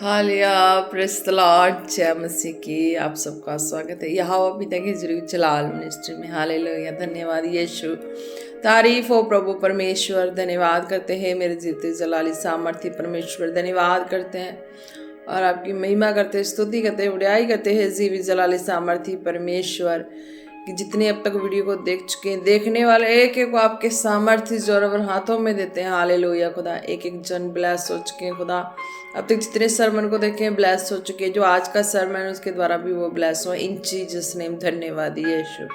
Hallelujah, praise the Lord, जय मसीह की। आप सबका स्वागत है यहोवा पिता की जरूर जलाल मिनिस्ट्री में। हालेलुया, धन्यवाद यीशु, तारीफ हो प्रभु परमेश्वर। धन्यवाद करते हैं मेरे जीते जलाली सामर्थ्य परमेश्वर। धन्यवाद करते हैं और आपकी महिमा करते हैं, स्तुति करते हैं, उड़ाई करते हैं जीवी जलाली सामर्थ्य परमेश्वर कि जितने अब तक वीडियो को देख चुके हैं, देखने वाले एक एक को आपके सामर्थ्य जोरावर हाथों में देते हैं। हालेलुया खुदा, एक एक जन ब्लेस हो चुके हैं खुदा। अब तक जितने सरमन को देखे हैं ब्लेस हो चुके हैं, जो आज का सरमन उसके द्वारा भी वो ब्लेस हो। इन जीसस नेम धन्यवाद यीशु।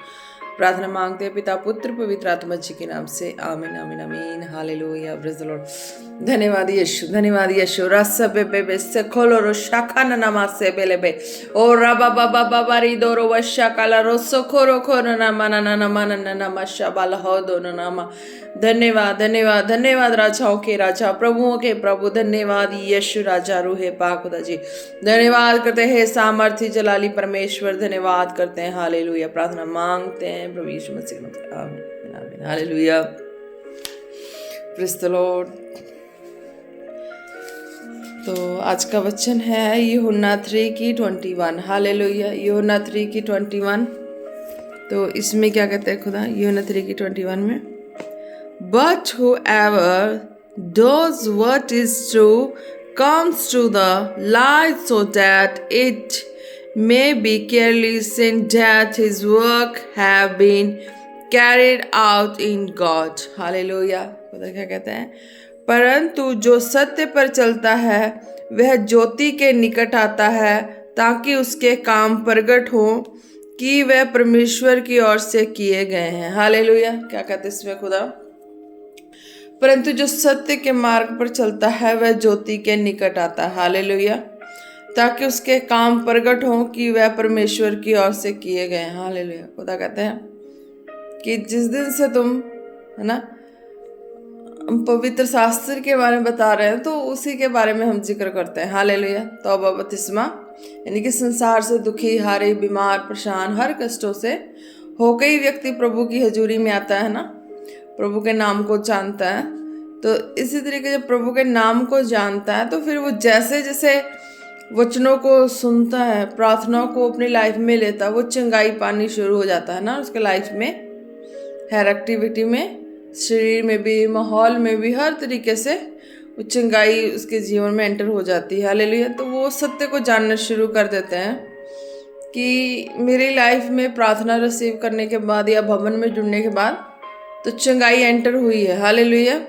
प्रार्थना मांगते हैं पिता पुत्र पवित्र आत्मा जी के नाम से, आमीन आमीन आमीन। Hallelujah, praise the Lord. धन्यवाद यीशु, धन्यवाद यीशु। रस बे से खोलो रो शाखा नमा से बेले बे ओ रबा बाबा बाबारी दोरो वशा काला रोसो खोरो खोरो ना माना ना माना ना मशा बाला हो दो नामा। धन्यवाद धन्यवाद धन्यवाद, राजाओं के राजा प्रभुओं के प्रभु। धन्यवाद यीशु राजा रूहे पाक खुदा जी। धन्यवाद करते हैं सामर्थ्य जलाली परमेश्वर। धन्यवाद करते हैं। हालेलुया, प्रार्थना मांगते हैं प्रभु यीशु मसीह के नाम में, आमीन। Hallelujah, praise the Lord. तो आज का वचन है यूहन्ना 3 की 21। हालेलुया, यूहन्ना 3 की 21। तो इसमें क्या कहते हैं खुदा यूहन्ना 3 की 21 में? But whoever does what is true comes to the light so that it may be clearly seen that his work have been carried out in God. Hallelujah. खुदा क्या कहते हैं? परंतु जो सत्य पर चलता है वह ज्योति के निकट आता है ताकि उसके काम प्रकट हो कि वह परमेश्वर की ओर से किए गए हैं। हालेलुया, क्या कहते हैं इसमें खुदा? परंतु जो सत्य के मार्ग पर चलता है वह ज्योति के निकट आता है। हालेलुया, ताकि उसके काम प्रकट हो कि वह परमेश्वर की ओर से किए गए हैं। हालेलुया, खुदा कहते हैं कि जिस दिन से तुम है ना पवित्र शास्त्र के बारे में बता रहे हैं तो उसी के बारे में हम जिक्र करते हैं। हालेलुया, तौबा बपतिस्मा, यानी कि संसार से दुखी, हारे, बीमार, परेशान, हर कष्टों से होकर ही व्यक्ति प्रभु की हजूरी में आता है ना, प्रभु के नाम को जानता है। तो इसी तरीके जब प्रभु के नाम को जानता है तो फिर वो जैसे जैसे वचनों को सुनता है, प्रार्थनाओं को अपनी लाइफ में लेता है, वो चंगाई पानी शुरू हो जाता है ना उसके लाइफ में, हर एक्टिविटी में, शरीर में भी, माहौल में भी, हर तरीके से वो चंगाई उसके जीवन में एंटर हो जाती है। हालेलुया, तो वो सत्य को जानना शुरू कर देते हैं कि मेरी लाइफ में प्रार्थना रिसीव करने के बाद या भवन में जुड़ने के बाद तो चंगाई एंटर हुई है। हालेलुया,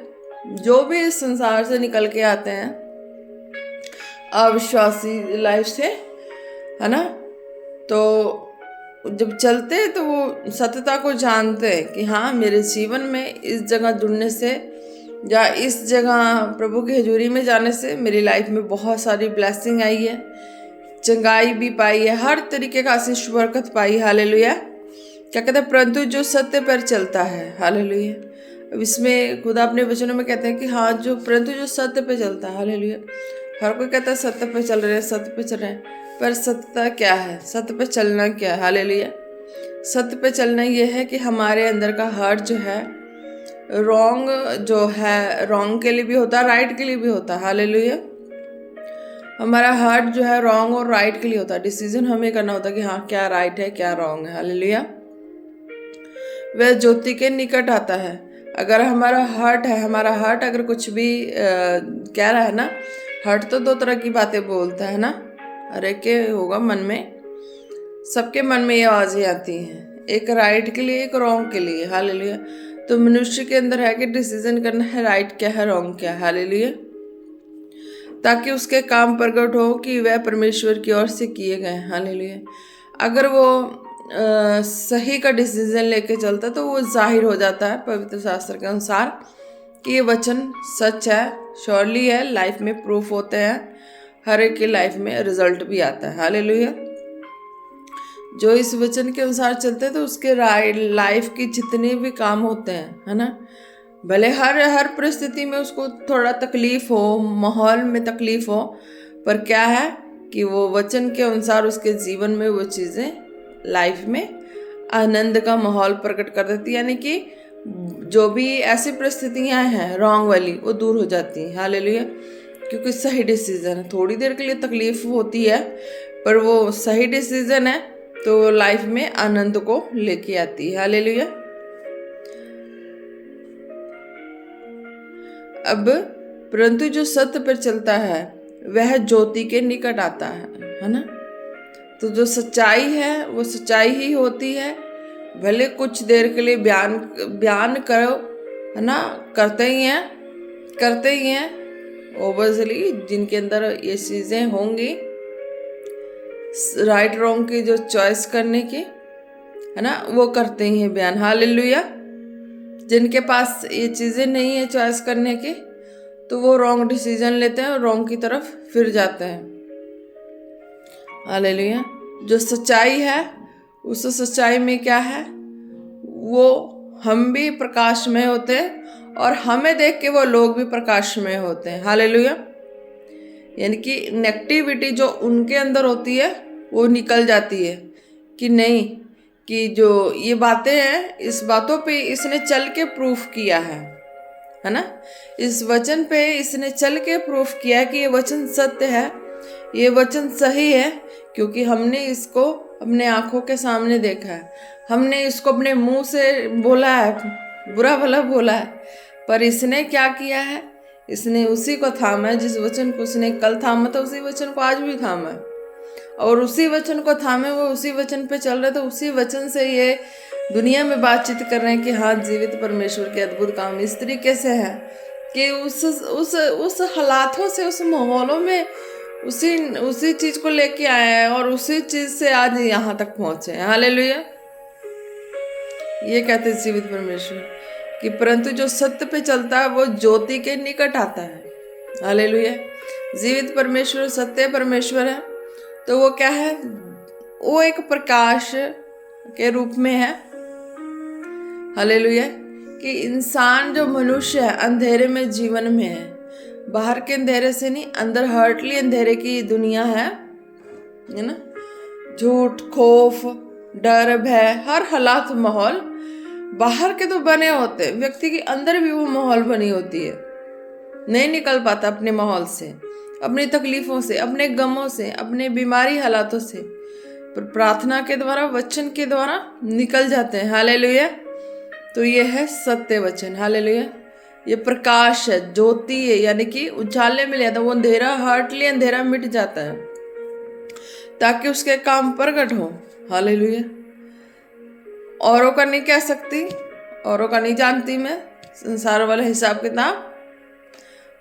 जो भी इस संसार से निकल के आते हैं अविश्वासी लाइफ से, है ना, तो जब चलते हैं तो वो सत्यता को जानते हैं कि हाँ, मेरे जीवन में इस जगह जुड़ने से या इस जगह प्रभु की हजूरी में जाने से मेरी लाइफ में बहुत सारी ब्लेसिंग आई है, चंगाई भी पाई है, हर तरीके का आशीष बरकत पाई। हालेलुया, क्या कहते हैं? परंतु जो सत्य पर चलता है। हालेलुया, अब इसमें खुदा अपने वचनों में कहते हैं कि हाँ, जो परंतु जो सत्य पे चलता है। हालेलुया, हर कोई कहता है सत्य पे चल रहे हैं, सत्य पे चल रहे हैं, पर सत्यता क्या है? सत्य पे चलना क्या है? हालेलुया, सत्य पे चलना यह है कि हमारे अंदर का हार्ट जो है, रॉन्ग जो है, रॉन्ग के लिए भी होता है, राइट के लिए भी होता है। हालेलुया, हमारा हार्ट जो है रॉन्ग और राइट के लिए होता है। डिसीजन हमें करना होता है कि हाँ, क्या राइट है, क्या रॉन्ग है। हालेलुया, वह ज्योति के निकट आता है। अगर हमारा हार्ट है, हमारा हार्ट अगर कुछ भी कह रहा है ना, हार्ट तो दो तरह की बातें बोलता है ना, हर एक के होगा मन में, सबके मन में ये आवाज़ें आती हैं, एक राइट के लिए, एक रॉन्ग के लिए। हालेलुया, तो मनुष्य के अंदर है कि डिसीजन करना है राइट क्या है, रॉन्ग क्या है। हालेलुया, ताकि उसके काम प्रकट हो कि वह परमेश्वर की ओर से किए गए। हालेलुया, अगर वो सही का डिसीजन लेके चलता तो वो जाहिर हो जाता है पवित्र शास्त्र के अनुसार कि ये वचन सच है, श्योरली है, लाइफ में प्रूफ होते हैं, हर एक की लाइफ में रिजल्ट भी आता है। हालेलुया, जो इस वचन के अनुसार चलते हैं तो उसके लाइफ की जितने भी काम होते हैं, है ना, भले हर परिस्थिति में उसको थोड़ा तकलीफ हो, माहौल में तकलीफ हो, पर क्या है कि वो वचन के अनुसार उसके जीवन में वो चीज़ें लाइफ में आनंद का माहौल प्रकट कर देती है, यानी कि जो भी ऐसी परिस्थितियां हैं रॉन्ग वाली, वो दूर हो जाती हैं। हालेलुया। क्योंकि सही डिसीजन है। थोड़ी देर के लिए तकलीफ होती है, पर वो सही डिसीजन है तो लाइफ में आनंद को लेके आती है। हालेलुया। अब परंतु जो सत्य पर चलता है वह ज्योति के निकट आता है ना। तो जो सच्चाई है वो सच्चाई ही होती है। भले कुछ देर के लिए बयान करो, है ना, करते ही हैं ओवरली, जिनके अंदर ये चीज़ें होंगी राइट रॉन्ग की जो चॉइस करने की, है ना, वो करते ही हैं बयान। हालेलुया। जिनके पास ये चीज़ें नहीं है चॉइस करने की, तो वो रॉन्ग डिसीजन लेते हैं और रॉन्ग की तरफ फिर जाते हैं। हालेलुया। जो सच्चाई है, उस सच्चाई में क्या है, वो हम भी प्रकाशमय होते हैं और हमें देख के वो लोग भी प्रकाशमय होते हैं। हालेलुया। यानी कि नेगेटिविटी जो उनके अंदर होती है वो निकल जाती है कि नहीं, कि जो ये बातें हैं, इस बातों पे इसने चल के प्रूफ किया है ना, इस वचन पे इसने चल के प्रूफ किया कि ये वचन सत्य है, ये वचन सही है, क्योंकि हमने इसको अपने आंखों के सामने देखा है, हमने इसको अपने मुंह से बोला है, बुरा भला बोला है, पर इसने क्या किया है, इसने उसी को थामा है। जिस वचन को उसने कल थामा था उसी वचन को आज भी थामा है, और उसी वचन को थामे वो उसी वचन पे चल रहे, तो उसी वचन से ये दुनिया में बातचीत कर रहे हैं कि हाँ, जीवित परमेश्वर के अद्भुत काम इस तरीके से है कि उस हालातों से, उस माहौलों में उसी चीज को लेके आए हैं और उसी चीज से आज यहाँ तक पहुंचे हैं। हालेलुया। ये कहते हैं जीवित परमेश्वर कि परंतु जो सत्य पे चलता है वो ज्योति के निकट आता है। हालेलुया। जीवित परमेश्वर सत्य परमेश्वर है, तो वो क्या है, वो एक प्रकाश के रूप में है। हालेलुया। कि इंसान जो मनुष्य है अंधेरे में जीवन में है, बाहर के अंधेरे से नहीं, अंदर हर्टली अंधेरे की दुनिया है ना। झूठ, खौफ, डर, भय, हर हालात माहौल बाहर के तो बने होते, व्यक्ति के अंदर भी वो माहौल बनी होती है, नहीं निकल पाता अपने माहौल से, अपनी तकलीफों से, अपने गमों से, अपने बीमारी हालातों से, पर प्रार्थना के द्वारा, वचन के द्वारा निकल जाते हैं। हालेलुया। तो ये है सत्य वचन। हालेलुया। ये प्रकाश है, ज्योति है, यानी कि उजाले में ले आता है। वो अंधेरा, हार्टली अंधेरा मिट जाता है ताकि उसके काम प्रकट हो। हालेलुया। औरों का नहीं कह सकती, औरों का नहीं जानती मैं संसार वाले हिसाब किताब,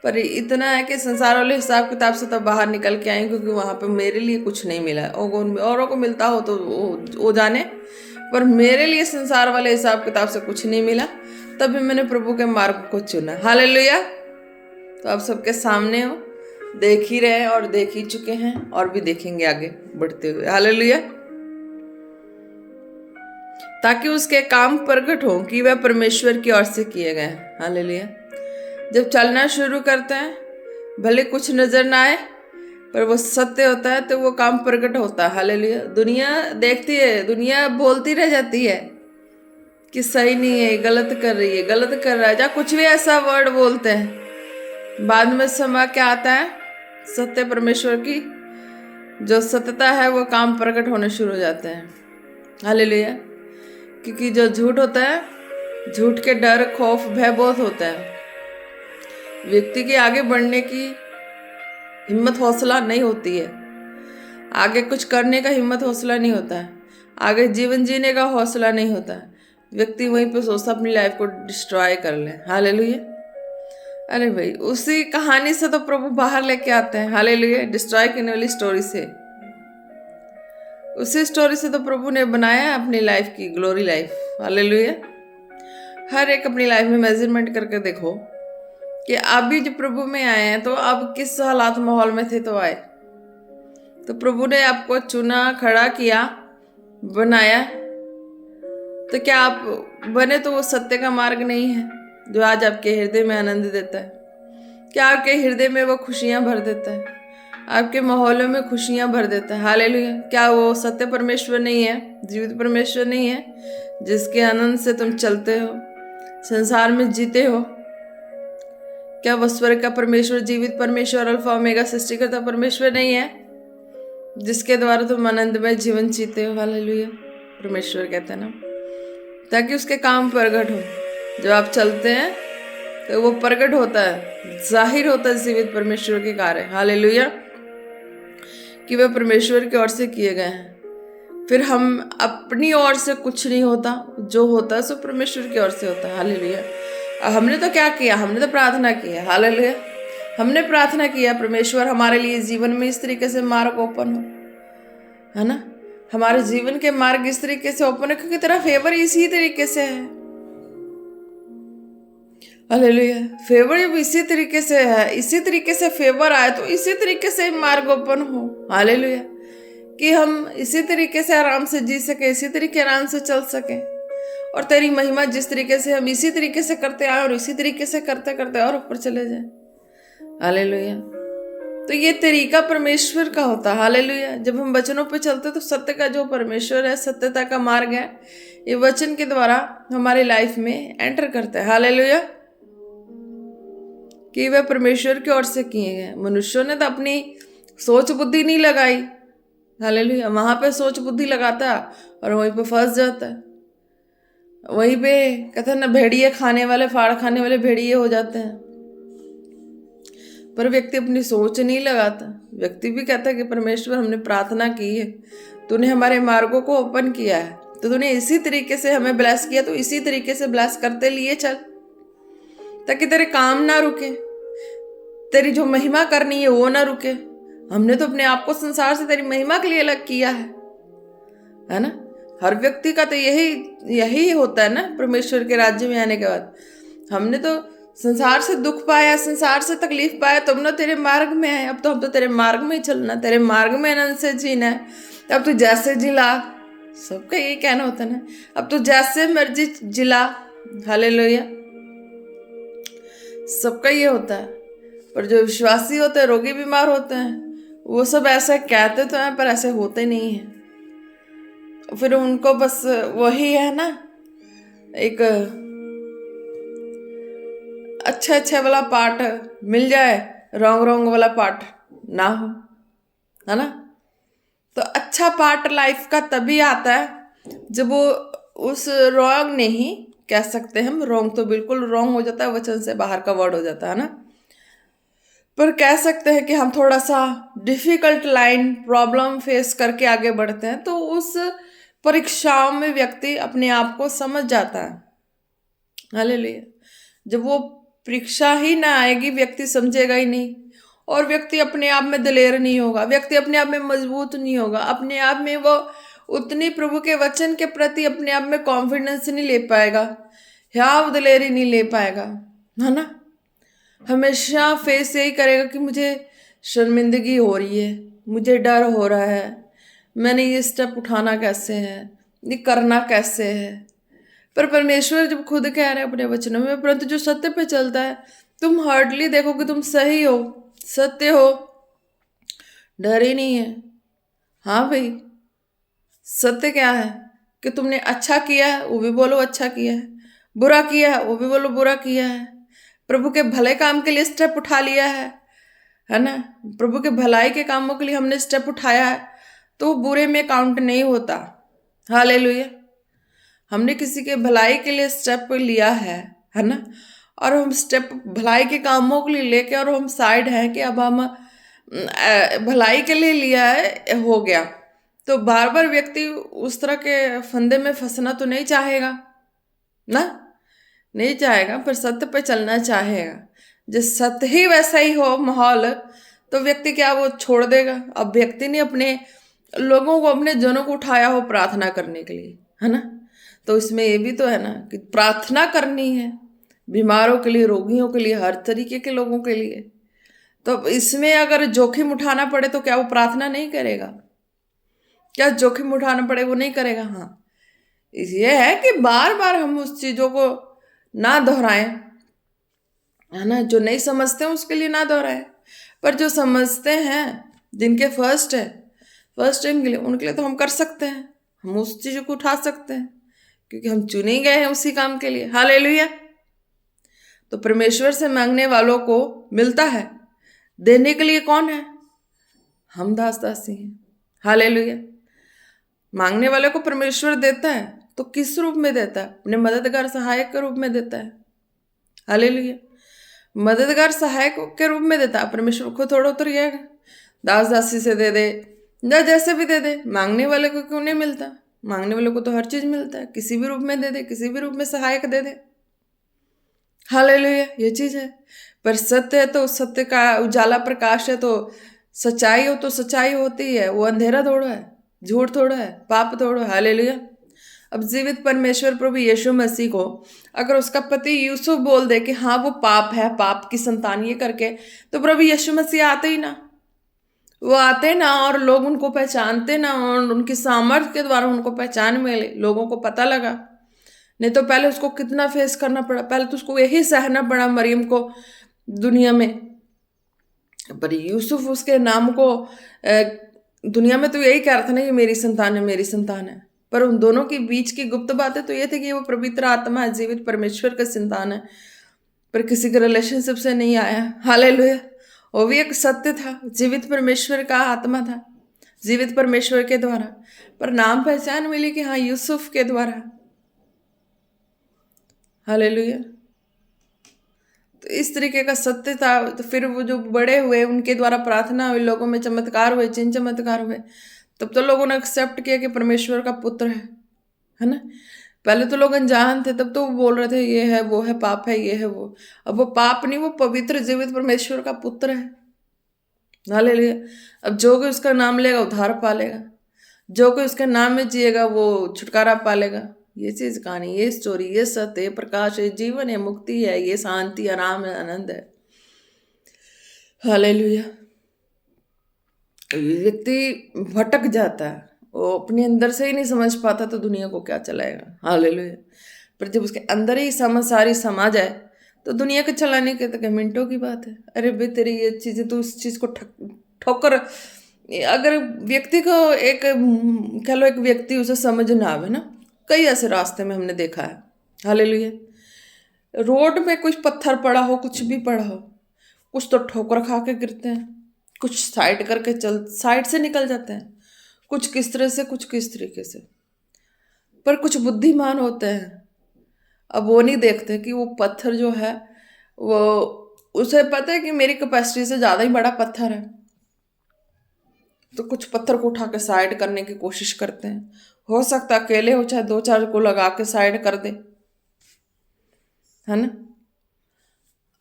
पर इतना है कि संसार वाले हिसाब किताब से तो बाहर निकल के आई, क्योंकि वहाँ पे मेरे लिए कुछ नहीं मिला है। औरों को मिलता हो तो वो जाने, पर मेरे लिए संसार वाले हिसाब किताब से कुछ नहीं मिला, तभी मैंने प्रभु के मार्ग को चुना। हालेलुया। तो आप सबके सामने हो, देख ही रहे और देख ही चुके हैं और भी देखेंगे आगे बढ़ते हुए। हालेलुया। ताकि उसके काम प्रकट हो कि वह परमेश्वर की ओर से किए गए। हालेलुया। जब चलना शुरू करते हैं, भले कुछ नजर ना आए, पर वो सत्य होता है तो वो काम प्रकट होता है। हालेलुया। दुनिया देखती है, दुनिया बोलती रह जाती है कि सही नहीं है, गलत कर रही है, गलत कर रहा है, या कुछ भी ऐसा वर्ड बोलते हैं। बाद में समय क्या आता है, सत्य परमेश्वर की जो सत्यता है वो काम प्रकट होने शुरू हो जाते हैं। हालेलुया। क्योंकि जो झूठ होता है, झूठ के डर, खौफ, भय बहुत होता है, व्यक्ति के आगे बढ़ने की हिम्मत, हौसला नहीं होती है, आगे कुछ करने का हिम्मत, हौसला नहीं होता है, आगे जीवन जीने का हौसला नहीं होता है। व्यक्ति वहीं पे सोचता अपनी लाइफ को डिस्ट्रॉय कर ले। हालेलुया। अरे भाई, उसी कहानी से तो प्रभु बाहर लेके आते हैं। हालेलुया। डिस्ट्रॉय करने वाली स्टोरी से, उसी स्टोरी से तो प्रभु ने बनाया है अपनी लाइफ की ग्लोरी लाइफ। हालेलुया। हर एक अपनी लाइफ में मेजरमेंट करके देखो कि आप भी जब प्रभु में आए हैं तो आप किस हालात माहौल में थे तो आए। तो प्रभु ने आपको चुना, खड़ा किया, बनाया, तो क्या आप बने तो वो सत्य का मार्ग नहीं है जो आज आपके हृदय में आनंद देता है? क्या आपके हृदय में वो खुशियां भर देता है, आपके माहौलों में खुशियां भर देता है? हालेलुया। क्या वो सत्य परमेश्वर नहीं है, जीवित परमेश्वर नहीं है, जिसके आनंद से तुम चलते हो, संसार में जीते हो? क्या वो स्वर्ग का परमेश्वर, जीवित परमेश्वर, अल्फा ओमेगा सृष्टिकर्ता परमेश्वर नहीं है, जिसके द्वारा तुम आनंदमय जीवन जीते हो? हालेलुया। परमेश्वर कहते हैं ना, ताकि उसके काम प्रकट हो। जब आप चलते हैं तो वो प्रकट होता है, जाहिर होता है जीवित परमेश्वर के कार्य। हालेलुया, कि वे परमेश्वर की ओर से किए गए हैं। फिर हम अपनी ओर से कुछ नहीं होता, जो होता है सो परमेश्वर की ओर से होता है। हालेलुया। हमने तो क्या किया? हमने तो प्रार्थना की है। हालेलुया। हमने प्रार्थना किया परमेश्वर हमारे लिए जीवन में इस तरीके से मार्ग ओपन हो, है ना। हमारे जीवन के मार्ग इस तरीके से ओपन है क्योंकि तेरा फेवर इसी तरीके से है। हालेलुया। फेवर जब इसी तरीके से है, इसी तरीके से फेवर आए तो इसी तरीके से मार्ग ओपन हो। हालेलुया। कि हम इसी तरीके से आराम से जी सके, इसी तरीके आराम से चल सके, और तेरी महिमा जिस तरीके से हम इसी तरीके से करते आए और इसी तरीके से करते करते और ऊपर चले जाए। हालेलुया। तो ये तरीका परमेश्वर का होता है। हालेलुया। जब हम वचनों पे चलते तो सत्य का जो परमेश्वर है, सत्यता का मार्ग है, ये वचन के द्वारा हमारी लाइफ में एंटर करता है। हालेलुया। कि वह परमेश्वर की ओर से किए गए। मनुष्यों ने तो अपनी सोच बुद्धि नहीं लगाई। हालेलुया। वहां पे सोच बुद्धि लगाता और वहीं पे फंस जाता है। वहीं पे कहते हैं ना, भेड़िए खाने वाले, फाड़ खाने वाले भेड़िए हो जाते हैं। पर व्यक्ति अपनी सोच नहीं लगाता। व्यक्ति भी कहता है कि परमेश्वर हमने प्रार्थना की है, तूने हमारे मार्गों को ओपन किया है, तो तूने इसी तरीके से हमें ब्लेस किया, तो इसी तरीके से ब्लेस करते लिए चल, ताकि तेरे काम ना रुके, तेरी जो महिमा करनी है वो ना रुके। हमने तो अपने आप को संसार से तेरी महिमा के लिए अलग किया है ना। हर व्यक्ति का तो यही होता है ना। परमेश्वर के राज्य में आने के बाद हमने तो संसार से दुख पाया, संसार से तकलीफ पाया, तुम ना तेरे मार्ग में आए। अब तो हम तो तेरे मार्ग में ही चलना, तेरे मार्ग में आनंद से जीना है। अब तू जैसे जिला, सबका यही कहना होता है ना, अब तू जैसे मर्जी जिला। हालेलुया। सबका ये होता है। पर जो विश्वासी होते हैं, रोगी बीमार होते हैं, वो सब ऐसा कहते तो हैं पर ऐसे होते नहीं हैं। फिर उनको बस वही है ना, एक अच्छे वाला पार्ट मिल जाए, रॉन्ग वाला पार्ट ना हो, है ना। तो अच्छा पार्ट लाइफ का तभी आता है जब वो उस रॉन्ग नहीं कह सकते हम, रॉन्ग तो बिल्कुल रॉन्ग हो जाता है, वचन से बाहर का वर्ड हो जाता है ना, पर कह सकते हैं कि हम थोड़ा सा डिफिकल्ट लाइन, प्रॉब्लम फेस करके आगे बढ़ते हैं, तो उस परीक्षाओं में व्यक्ति अपने आप को समझ जाता है। हालेलुया। जब वो परीक्षा ही ना आएगी, व्यक्ति समझेगा ही नहीं, और व्यक्ति अपने आप में दिलेर नहीं होगा, व्यक्ति अपने आप में मजबूत नहीं होगा, अपने आप में वो उतनी प्रभु के वचन के प्रति अपने आप में कॉन्फिडेंस नहीं ले पाएगा, या दिलेरी नहीं ले पाएगा, है ना। हमेशा फेस यही करेगा कि मुझे शर्मिंदगी हो रही है, मुझे डर हो रहा है, मैंने ये स्टेप उठाना कैसे है, ये करना कैसे है। पर परमेश्वर जब खुद कह रहे हैं अपने वचनों में, परंतु जो सत्य पे चलता है, तुम हार्डली देखो कि तुम सही हो, सत्य हो, डर ही नहीं है। हाँ भाई, सत्य क्या है कि तुमने अच्छा किया है वो भी बोलो अच्छा किया है, बुरा किया है वो भी बोलो बुरा किया है, प्रभु के भले काम के लिए स्टेप उठा लिया है ना, प्रभु के भलाई के कामों के लिए हमने स्टेप उठाया है, तो बुरे में काउंट नहीं होता। हालेलुया। हमने किसी के भलाई के लिए स्टेप लिया है ना, और हम स्टेप भलाई के कामों के लिए लेके और हम साइड हैं कि अब हम भलाई के लिए लिया है, हो गया, तो बार बार व्यक्ति उस तरह के फंदे में फंसना तो नहीं चाहेगा ना, नहीं चाहेगा, पर सत्य पे चलना चाहेगा। जिस सत्य ही वैसा ही हो माहौल, तो व्यक्ति क्या वो छोड़ देगा। अब व्यक्ति ने अपने लोगों को, अपने जनों को उठाया हो प्रार्थना करने के लिए, है ना, तो इसमें ये भी तो है ना कि प्रार्थना करनी है बीमारों के लिए, रोगियों के लिए, हर तरीके के लोगों के लिए। तो इसमें अगर जोखिम उठाना पड़े तो क्या वो प्रार्थना नहीं करेगा? क्या जोखिम उठाना पड़े वो नहीं करेगा? हाँ, ये है कि बार बार हम उस चीज़ों को ना दोहराएं, है ना। जो नहीं समझते हैं उसके लिए ना दोहराएं, पर जो समझते हैं, जिनके फर्स्ट टाइम के लिए, उनके लिए तो हम कर सकते हैं, हम उस चीज़ों को उठा सकते हैं, क्योंकि हम चुने गए हैं उसी काम के लिए। हालेलुया। तो परमेश्वर से मांगने वालों को मिलता है। देने के लिए कौन है? हम दास दासी हैं। हालेलुया। मांगने वाले को परमेश्वर देता है, तो किस रूप में देता है? अपने मददगार सहायक के रूप में देता है। हालेलुया। मददगार सहायक के रूप में देता है। परमेश्वर को थोड़ा उतर जाएगा, दास दासी से दे दे या जैसे भी दे दे। मांगने वाले को क्यों नहीं मिलता? मांगने वाले को तो हर चीज मिलता है, किसी भी रूप में दे दे, किसी भी रूप में सहायक दे दे। हालेलुया। ये चीज है। पर सत्य है तो सत्य का उजाला प्रकाश है, तो सच्चाई हो तो सच्चाई होती है। वो अंधेरा थोड़ा है, झूठ थोड़ा है, पाप थोड़ा है। हालेलुया। अब जीवित परमेश्वर प्रभु यीशु मसीह को अगर उसका पति यूसुफ बोल दे कि हाँ वो पाप है, पाप की संतान ये करके, तो प्रभु यीशु मसीह आते ही ना, वो आते ना, और लोग उनको पहचानते ना, और उनकी सामर्थ्य के द्वारा उनको पहचान मिले, लोगों को पता लगा। नहीं तो पहले उसको कितना फेस करना पड़ा, पहले तो उसको यही सहना पड़ा मरियम को दुनिया में। पर यूसुफ उसके नाम को दुनिया में तो यही कह रहा था ना, ये मेरी संतान है, मेरी संतान है। पर उन दोनों के बीच की गुप्त बातें तो ये थी कि वो पवित्र आत्मा है, जीवित परमेश्वर का संतान है, पर किसी के रिलेशनशिप से नहीं आया। हालेलुया। वो भी एक सत्य था, जीवित परमेश्वर का आत्मा था, जीवित परमेश्वर के द्वारा, पर नाम पहचान मिली कि हाँ यूसुफ के द्वारा। हालेलुया। तो इस तरीके का सत्य था। तो फिर वो जो बड़े हुए, उनके द्वारा प्रार्थना हुई, लोगों में चमत्कार हुए, चिन्ह चमत्कार हुए, तब तो लोगों ने एक्सेप्ट किया कि परमेश्वर का पुत्र है ना। पहले तो लोग अनजान थे, तब तो वो बोल रहे थे ये है, वो है, पाप है, ये है, वो। अब वो पाप नहीं, वो पवित्र जीवित परमेश्वर का पुत्र है। हालेलुया। अब जो कोई उसका नाम लेगा उद्धार पालेगा, जो कोई उसके नाम में जिएगा वो छुटकारा पालेगा। ये चीज कहानी, ये स्टोरी, ये सत्य, ये प्रकाश है, जीवन है, मुक्ति है, ये शांति, आराम है, आनंद है। हालेलुया। व्यक्ति भटक जाता है, वो अपने अंदर से ही नहीं समझ पाता, तो दुनिया को क्या चलाएगा। हालेलुया। पर जब उसके अंदर ही समझ सारी समा जाए, तो दुनिया के चलाने के तो मिनटों की बात है। अरे भाई तेरी ये चीजें, तो उस चीज को ठोकर, अगर व्यक्ति को एक कह लो, एक व्यक्ति उसे समझ ना आवे ना, कई ऐसे रास्ते में हमने देखा है। हालेलुया। रोड में कुछ पत्थर पड़ा हो, कुछ भी पड़ा हो, कुछ तो ठोकर खा के गिरते हैं, कुछ साइड करके साइड से निकल जाते हैं, कुछ किस तरह से, कुछ किस तरीके से। पर कुछ बुद्धिमान होते हैं, अब वो नहीं देखते कि वो पत्थर जो है, वो उसे पता है कि मेरी कैपेसिटी से ज़्यादा ही बड़ा पत्थर है, तो कुछ पत्थर को उठा के साइड करने की कोशिश करते हैं। हो सकता अकेले हो, चाहे दो चार को लगा के साइड कर दे, है ना।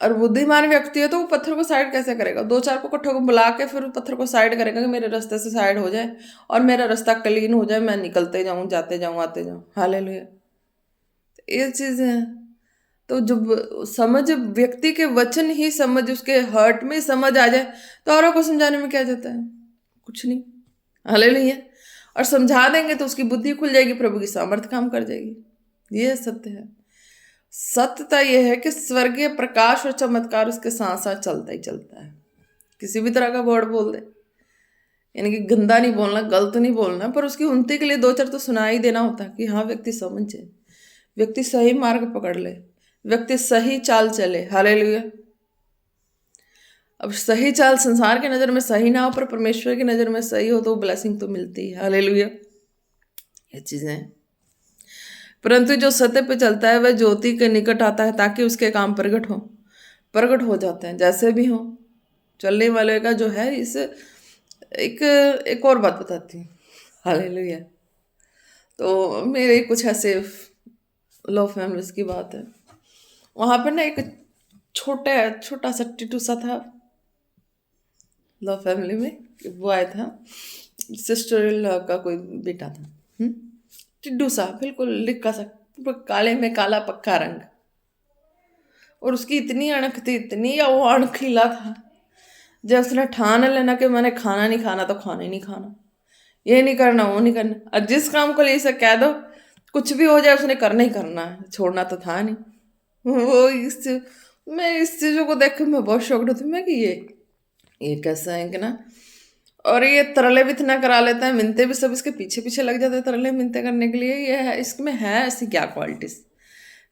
और बुद्धिमान व्यक्ति है तो वो पत्थर को साइड कैसे करेगा? दो चार को इकट्ठे को बुला के फिर पत्थर को साइड करेगा कि मेरे रास्ते से साइड हो जाए और मेरा रास्ता क्लीन हो जाए, मैं निकलते जाऊं, जाते जाऊं, आते जाऊं। हालेलुया। ये चीज है। तो जब समझ, व्यक्ति के वचन ही समझ, उसके हर्ट में समझ आ जाए, तो औरों को समझाने में क्या जाता है? कुछ नहीं। हालेलुया। और समझा देंगे तो उसकी बुद्धि खुल जाएगी, प्रभु की सामर्थ्य काम कर जाएगी। ये सत्य है। सत्यता यह है कि स्वर्गीय प्रकाश और चमत्कार उसके साथ साथ चलता ही चलता है। किसी भी तरह का वर्ड बोल दे, यानी कि गंदा नहीं बोलना, गलत नहीं बोलना, पर उसकी उन्नति के लिए दो चार तो सुना ही देना होता है कि हाँ व्यक्ति समझे, व्यक्ति सही मार्ग पकड़ ले, व्यक्ति सही चाल चले। हालेलुया। अब सही चाल संसार की नज़र में सही ना हो, पर परमेश्वर की नज़र में सही हो, तो ब्लेसिंग तो मिलती है। हालेलुया। ये चीज़ें हैं। परंतु जो सत्य पे चलता है वह ज्योति के निकट आता है, ताकि उसके काम प्रकट हो जाते हैं, जैसे भी हो। चलने वाले का जो है, इस एक और बात बताती हूँ। हालेलुया। तो मेरे कुछ ऐसे लव फैमिलीज की बात है। वहाँ पर ना एक छोटा सा टिटू सा था लव फैमिली में। वो आया था, सिस्टर का कोई बेटा था, टिड्डू सा, बिल्कुल लिक्का सा, काले में काला पक्का रंग, और उसकी इतनी अणख थी, इतनी वो अणखीला था। जब उसने ठान लेना कि मैंने खाना नहीं खाना, तो खाना ही नहीं खाना, ये नहीं करना, वो नहीं करना, और जिस काम को लिए से कह दो कुछ भी हो जाए उसने करना ही करना है, छोड़ना तो था नहीं। वो मैं इस चीज़ों को देख के मैं बहुत शॉक्ड होती, मैं कि ये कैसा है कि ना। और ये तरले भी इतना करा लेता है, मिनते भी सब इसके पीछे पीछे लग जाते हैं तरले मिनते करने के लिए। ये है, इसमें है ऐसी क्या क्वालिटीज?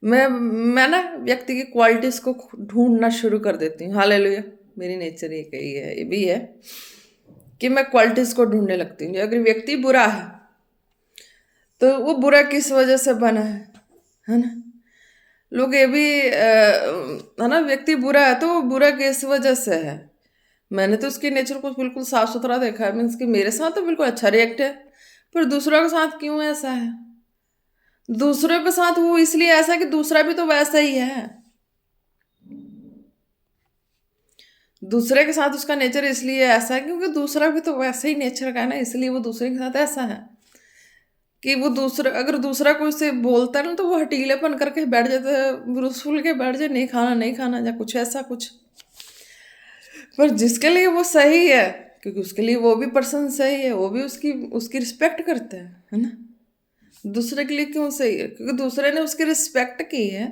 मैं ना व्यक्ति की क्वालिटीज को ढूंढना शुरू कर देती हूँ। हालेलुया। मेरी नेचर ये भी है कि मैं क्वालिटीज को ढूंढने लगती हूँ। अगर व्यक्ति बुरा है तो वो बुरा किस वजह से बना है ना। लोग ये भी है ना, व्यक्ति बुरा है तो वो बुरा किस वजह से है। मैंने तो उसके नेचर को बिल्कुल साफ सुथरा देखा है, मीन्स कि मेरे साथ तो बिल्कुल अच्छा रिएक्ट है, पर दूसरों के साथ क्यों ऐसा है। दूसरों के साथ वो इसलिए ऐसा है कि दूसरा भी तो वैसा ही है। दूसरे के साथ उसका नेचर इसलिए ऐसा है क्योंकि दूसरा भी तो वैसा ही नेचर का है ना, इसलिए वो दूसरे के साथ ऐसा है कि वो दूसरा, अगर दूसरा कोई से बोलता है ना तो वो हटीलेपन करके बैठ जाता है, रूसफुल के बैठ जाए, नहीं खाना नहीं खाना या कुछ ऐसा कुछ। पर जिसके लिए वो सही है, क्योंकि उसके लिए वो भी पर्सन सही है, वो भी उसकी उसकी रिस्पेक्ट करता है ना। दूसरे के लिए क्यों सही है? क्योंकि दूसरे ने उसकी रिस्पेक्ट की है,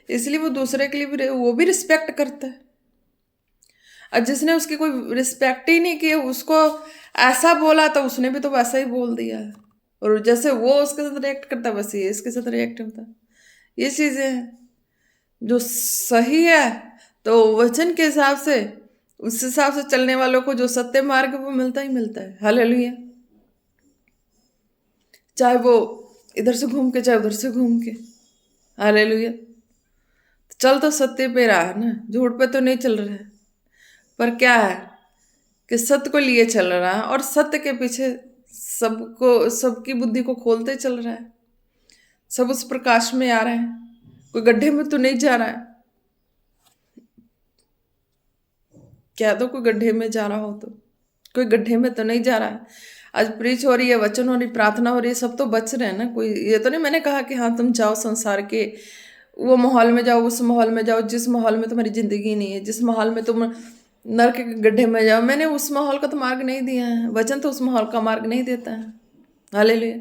इसलिए वो दूसरे के लिए भी वो भी रिस्पेक्ट करता है। और जिसने उसकी कोई रिस्पेक्ट ही नहीं की, उसको ऐसा बोला तो उसने भी तो वैसा ही बोल दिया, और जैसे वो उसके साथ रिएक्ट करता है वैसे ये इसके साथ रिएक्ट करता है। ये चीज़ें हैं जो सही है, तो वचन के हिसाब से, उस हिसाब से चलने वालों को जो सत्य मार्ग वो मिलता ही मिलता है। हालेलुया। चाहे वो इधर से घूम के चाहे उधर से घूम के। हालेलुया। चल तो सत्य पे रहा है ना, झूठ पे तो नहीं चल रहा है। पर क्या है कि सत्य को लिए चल रहा है, और सत्य के पीछे सबको, सबकी बुद्धि को खोलते चल रहा है। सब उस प्रकाश में आ रहे हैं, कोई गड्ढे में तो नहीं जा रहा है। क्या तो कोई गड्ढे में जा रहा हो तो कोई गड्ढे में तो नहीं जा रहा है। आज प्रीच हो रही है, वचन हो रही, प्रार्थना हो रही है, सब तो बच रहे हैं ना। कोई ये तो नहीं मैंने कहा कि हाँ तुम जाओ संसार के वो माहौल में जाओ, उस माहौल में जाओ जिस माहौल में तुम्हारी जिंदगी नहीं है, जिस माहौल में तुम नर्क के गड्ढे में जाओ। मैंने उस माहौल का तो मार्ग नहीं दिया है, वचन तो उस माहौल का मार्ग नहीं देता है। हालेलुया।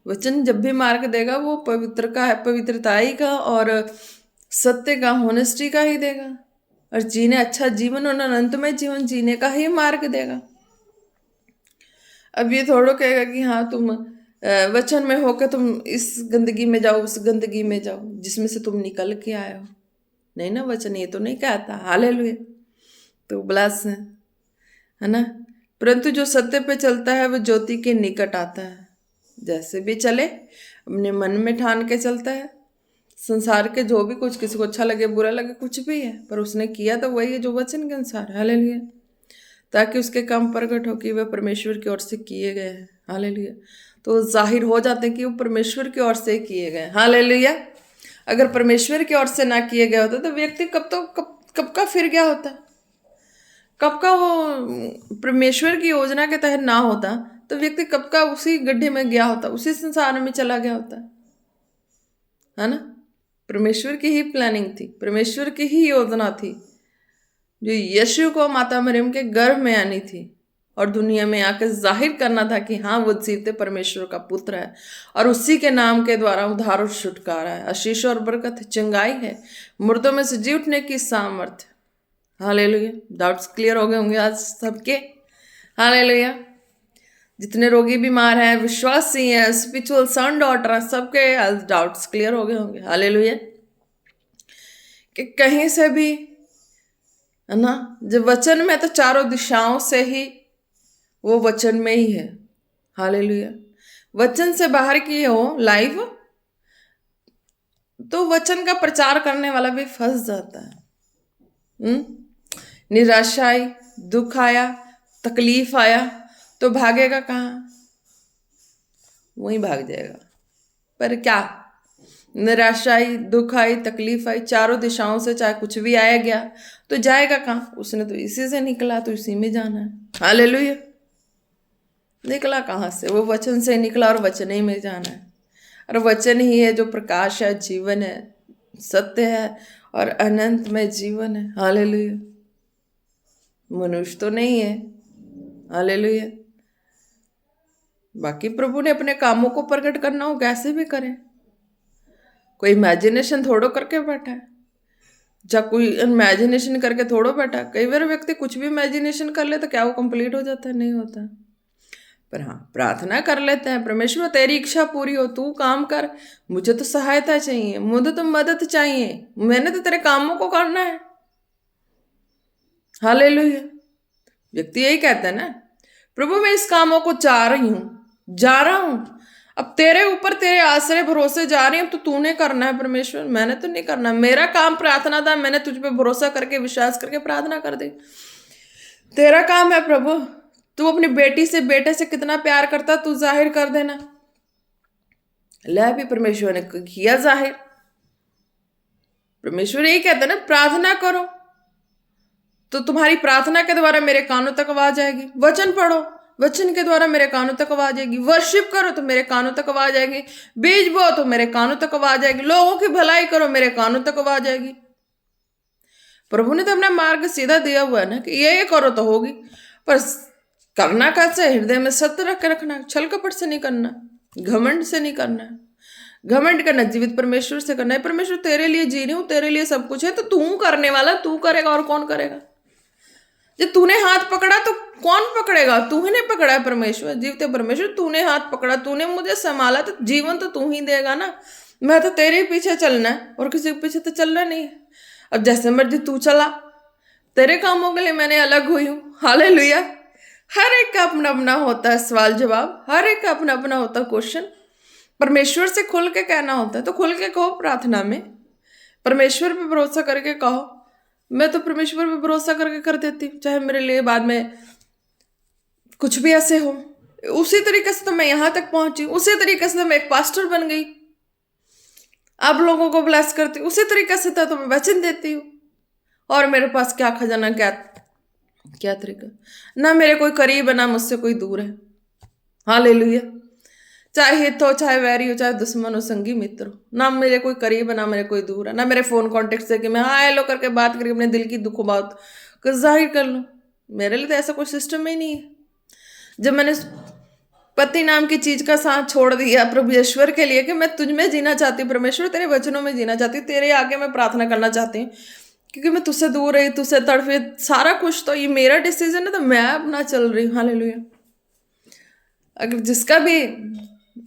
वचन जब भी मार्ग देगा वो पवित्र का है, पवित्रताई का और सत्य का, होनेस्टी का ही देगा, और जीने अच्छा जीवन और अनंतमय जीवन जीने का ही मार्ग देगा। अब ये थोड़ा कहेगा कि हाँ तुम वचन में होकर तुम इस गंदगी में जाओ, उस गंदगी में जाओ जिसमें से तुम निकल के आए हो। नहीं ना, वचन ये तो नहीं कहता। हालेलुया। तो ब्लस है ना। परंतु जो सत्य पे चलता है वो ज्योति के निकट आता है। जैसे भी चले, अपने मन में ठान के चलता है। संसार के जो भी कुछ, किसी को अच्छा लगे बुरा लगे कुछ भी है, पर उसने किया तो वही है जो वचन के अनुसार है। हालेलुया। ताकि उसके काम प्रकट हो कि वह परमेश्वर की ओर से किए गए हैं। हालेलुया। तो जाहिर हो जाते हैं कि वो परमेश्वर की ओर से किए गए। हालेलुया। अगर परमेश्वर की ओर से ना किए गए होते तो व्यक्ति कब का फिर गया होता, कब का वो परमेश्वर की योजना के तहत ना होता तो व्यक्ति कब का उसी गड्ढे में गया होता, उसी संसार में चला गया होता, है ना। परमेश्वर की ही प्लानिंग थी, परमेश्वर की ही योजना थी, जो यीशु को माता मरियम के गर्भ में आनी थी और दुनिया में आकर जाहिर करना था कि हाँ वो जीते परमेश्वर का पुत्र है, और उसी के नाम के द्वारा उद्धार और छुटकारा है, आशीष और बरकत, चंगाई है, मुर्दों में से जी उठने की सामर्थ्य। हालेलुया। डाउट्स क्लियर हो गए होंगे आज सबके। हालेलुया। जितने रोगी बीमार हैं, विश्वासी हैं, स्पिरिचुअल सन डॉटर हैं, सबके आज डाउट्स क्लियर हो गए होंगे। हालेलुया। कि कहीं से भी, है ना, जब वचन में तो चारों दिशाओं से ही वो वचन में ही है। हालेलुया। वचन से बाहर की हो लाइफ तो वचन का प्रचार करने वाला भी फंस जाता है। निराशा आई, दुख आया, तकलीफ आया तो भागेगा कहाँ? वहीं भाग जाएगा। पर क्या, निराशा आई, दुख आई, तकलीफ आई, चारों दिशाओं से चाहे कुछ भी आया गया तो जाएगा कहाँ? उसने तो इसी से निकला तो इसी में जाना है। हालेलुया। निकला कहाँ से? वो वचन से निकला और वचन ही में जाना है, और वचन ही है जो प्रकाश है, जीवन है, सत्य है और अनंत में जीवन है। हालेलुया। मनुष्य तो नहीं है। हालेलुया। बाकी प्रभु ने अपने कामों को प्रकट करना हो कैसे भी करे, कोई इमेजिनेशन थोड़ो करके बैठा है, या कोई इमेजिनेशन करके थोड़ो बैठा। कई बार व्यक्ति कुछ भी इमेजिनेशन कर ले तो क्या वो कंप्लीट हो जाता है? नहीं होता। पर हाँ, प्रार्थना कर लेते हैं, परमेश्वर तेरी इच्छा पूरी हो, तू काम कर, मुझे तो सहायता चाहिए, मुझे तो मदद चाहिए, मैंने तो तेरे कामों को करना है। हालेलुया। व्यक्ति यही कहता है ना, प्रभु मैं इस कामों को चाह रही हूं, जा रहा हूं, अब तेरे ऊपर तेरे आश्रय भरोसे जा रही हूं, तो तूने करना है परमेश्वर, मैंने तो नहीं करना। मेरा काम प्रार्थना था, मैंने तुझ पे भरोसा करके विश्वास करके प्रार्थना कर दी। तेरा काम है प्रभु, तू अपनी बेटी से बेटे से कितना प्यार करता तू जाहिर कर देना। ले भी परमेश्वर ने किया जाहिर। परमेश्वर यही कहता है ना, प्रार्थना करो तो तुम्हारी प्रार्थना के द्वारा मेरे कानों तक आवाज आएगी। वचन पढ़ो, वचन के द्वारा मेरे कानों तक आवाज आएगी। वर्शिप करो तो मेरे कानों तक आवाज आएगी। बीज बो तो मेरे कानों तक आवाज आएगी। लोगों की भलाई करो, मेरे कानों तक आवाज आएगी। प्रभु ने तो अपना मार्ग सीधा दिया हुआ है ना कि ये करो तो होगी, पर करना कैसे? हृदय में सत्य रख के रखना, छल कपट से नहीं करना, घमंड से नहीं करना। घमंड करना जीवित परमेश्वर से करना है। परमेश्वर तेरे लिए जी रही हूं, तेरे लिए सब कुछ है, तो तू करने वाला, तू करेगा और कौन करेगा? जब तूने हाथ पकड़ा तो कौन पकड़ेगा? तू ही ने पकड़ा है परमेश्वर, जीवते परमेश्वर, तूने हाथ पकड़ा, तूने मुझे संभाला, तो जीवन तो तू ही देगा ना। मैं तो तेरे पीछे चलना है और किसी के पीछे तो चलना नहीं है। अब जैसे मर्जी तू चला, तेरे कामों के लिए मैंने अलग हुई हूँ। हालेलुया। हर एक का अपना अपना होता है सवाल जवाब, हर एक का अपना अपना होता है क्वेश्चन। परमेश्वर से खुल के कहना होता है, तो खुल के कहो प्रार्थना में, परमेश्वर पे भरोसा करके कहो। मैं तो परमेश्वर पे भरोसा करके कर देती हूँ, चाहे मेरे लिए बाद में कुछ भी ऐसे हो। उसी तरीके से तो मैं यहाँ तक पहुंची, उसी तरीके से तो मैं एक पास्टर बन गई, आप लोगों को ब्लेस करती, उसी तरीके से तो मैं वचन देती हूँ। और मेरे पास क्या खजाना, क्या तरीका, ना मेरे कोई करीब है ना मुझसे कोई दूर है। हालेलुया। चाहे हित हो, चाहे वैरी हो, चाहे दुश्मन हो, संगी मित्र हो, ना मेरे कोई करीब है ना मेरे कोई दूर है, ना मेरे फोन कॉन्टेक्ट से कि मैं हाँ हेलो करके बात करके अपने दिल की दुख बात कुछ जाहिर कर लूँ। मेरे लिए तो ऐसा कोई सिस्टम ही नहीं है। जब मैंने पति नाम की चीज का साथ छोड़ दिया प्रभु ईश्वर के लिए कि मैं तुझ में जीना चाहती हूँ, परमेश्वर तेरे वचनों में जीना चाहती हूँ, तेरे आगे मैं प्रार्थना करना चाहती हूँ, क्योंकि मैं तुझसे दूर रही, तुझसे तड़फे, सारा कुछ तो ये मेरा डिसीजन है, तो मैं अपना चल रही हूँ। हालेलुया। अगर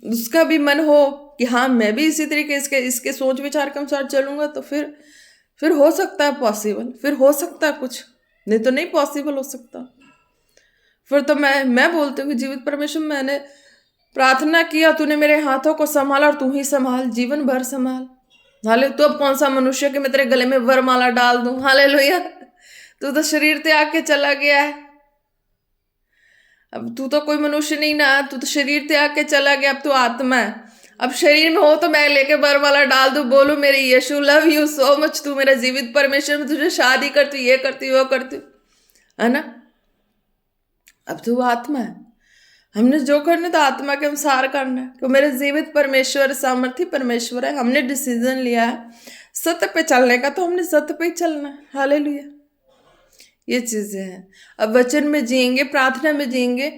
उसका भी मन हो कि हाँ मैं भी इसी तरीके इसके सोच विचार के अनुसार चलूंगा, तो फिर हो सकता है पॉसिबल, फिर हो सकता है कुछ, नहीं तो नहीं पॉसिबल हो सकता। फिर तो मैं बोलती हूँ कि जीवित परमेश्वर, मैंने प्रार्थना किया, तूने मेरे हाथों को संभाला और तू ही संभाल, जीवन भर संभाल। हाले तो अब कौन सा मनुष्य कि मैं तेरे गले में वरमाला डाल दूं। हालेलुया। तू तो शरीर त्याग के चला गया है, अब तू तो कोई मनुष्य नहीं ना, तू तो शरीर त्याग के चला गया, अब तू आत्मा है। अब शरीर में हो तो मैं लेके वरमाला डाल दूं, बोलू मेरे यीशु लव यू सो मच, तू मेरा जीवित परमेश्वर, मैं तुझे शादी करती, ये करती वो करती, है ना। अब तो वो आत्मा है, हमने जो करना तो आत्मा के अनुसार करना है, कि मेरे जीवित परमेश्वर सामर्थी परमेश्वर है। हमने डिसीजन लिया है सत्य पे चलने का, तो हमने सत्य पे ही चलना है। हालेलुया। ये चीजें हैं। अब वचन में जिएंगे, प्रार्थना में जिएंगे,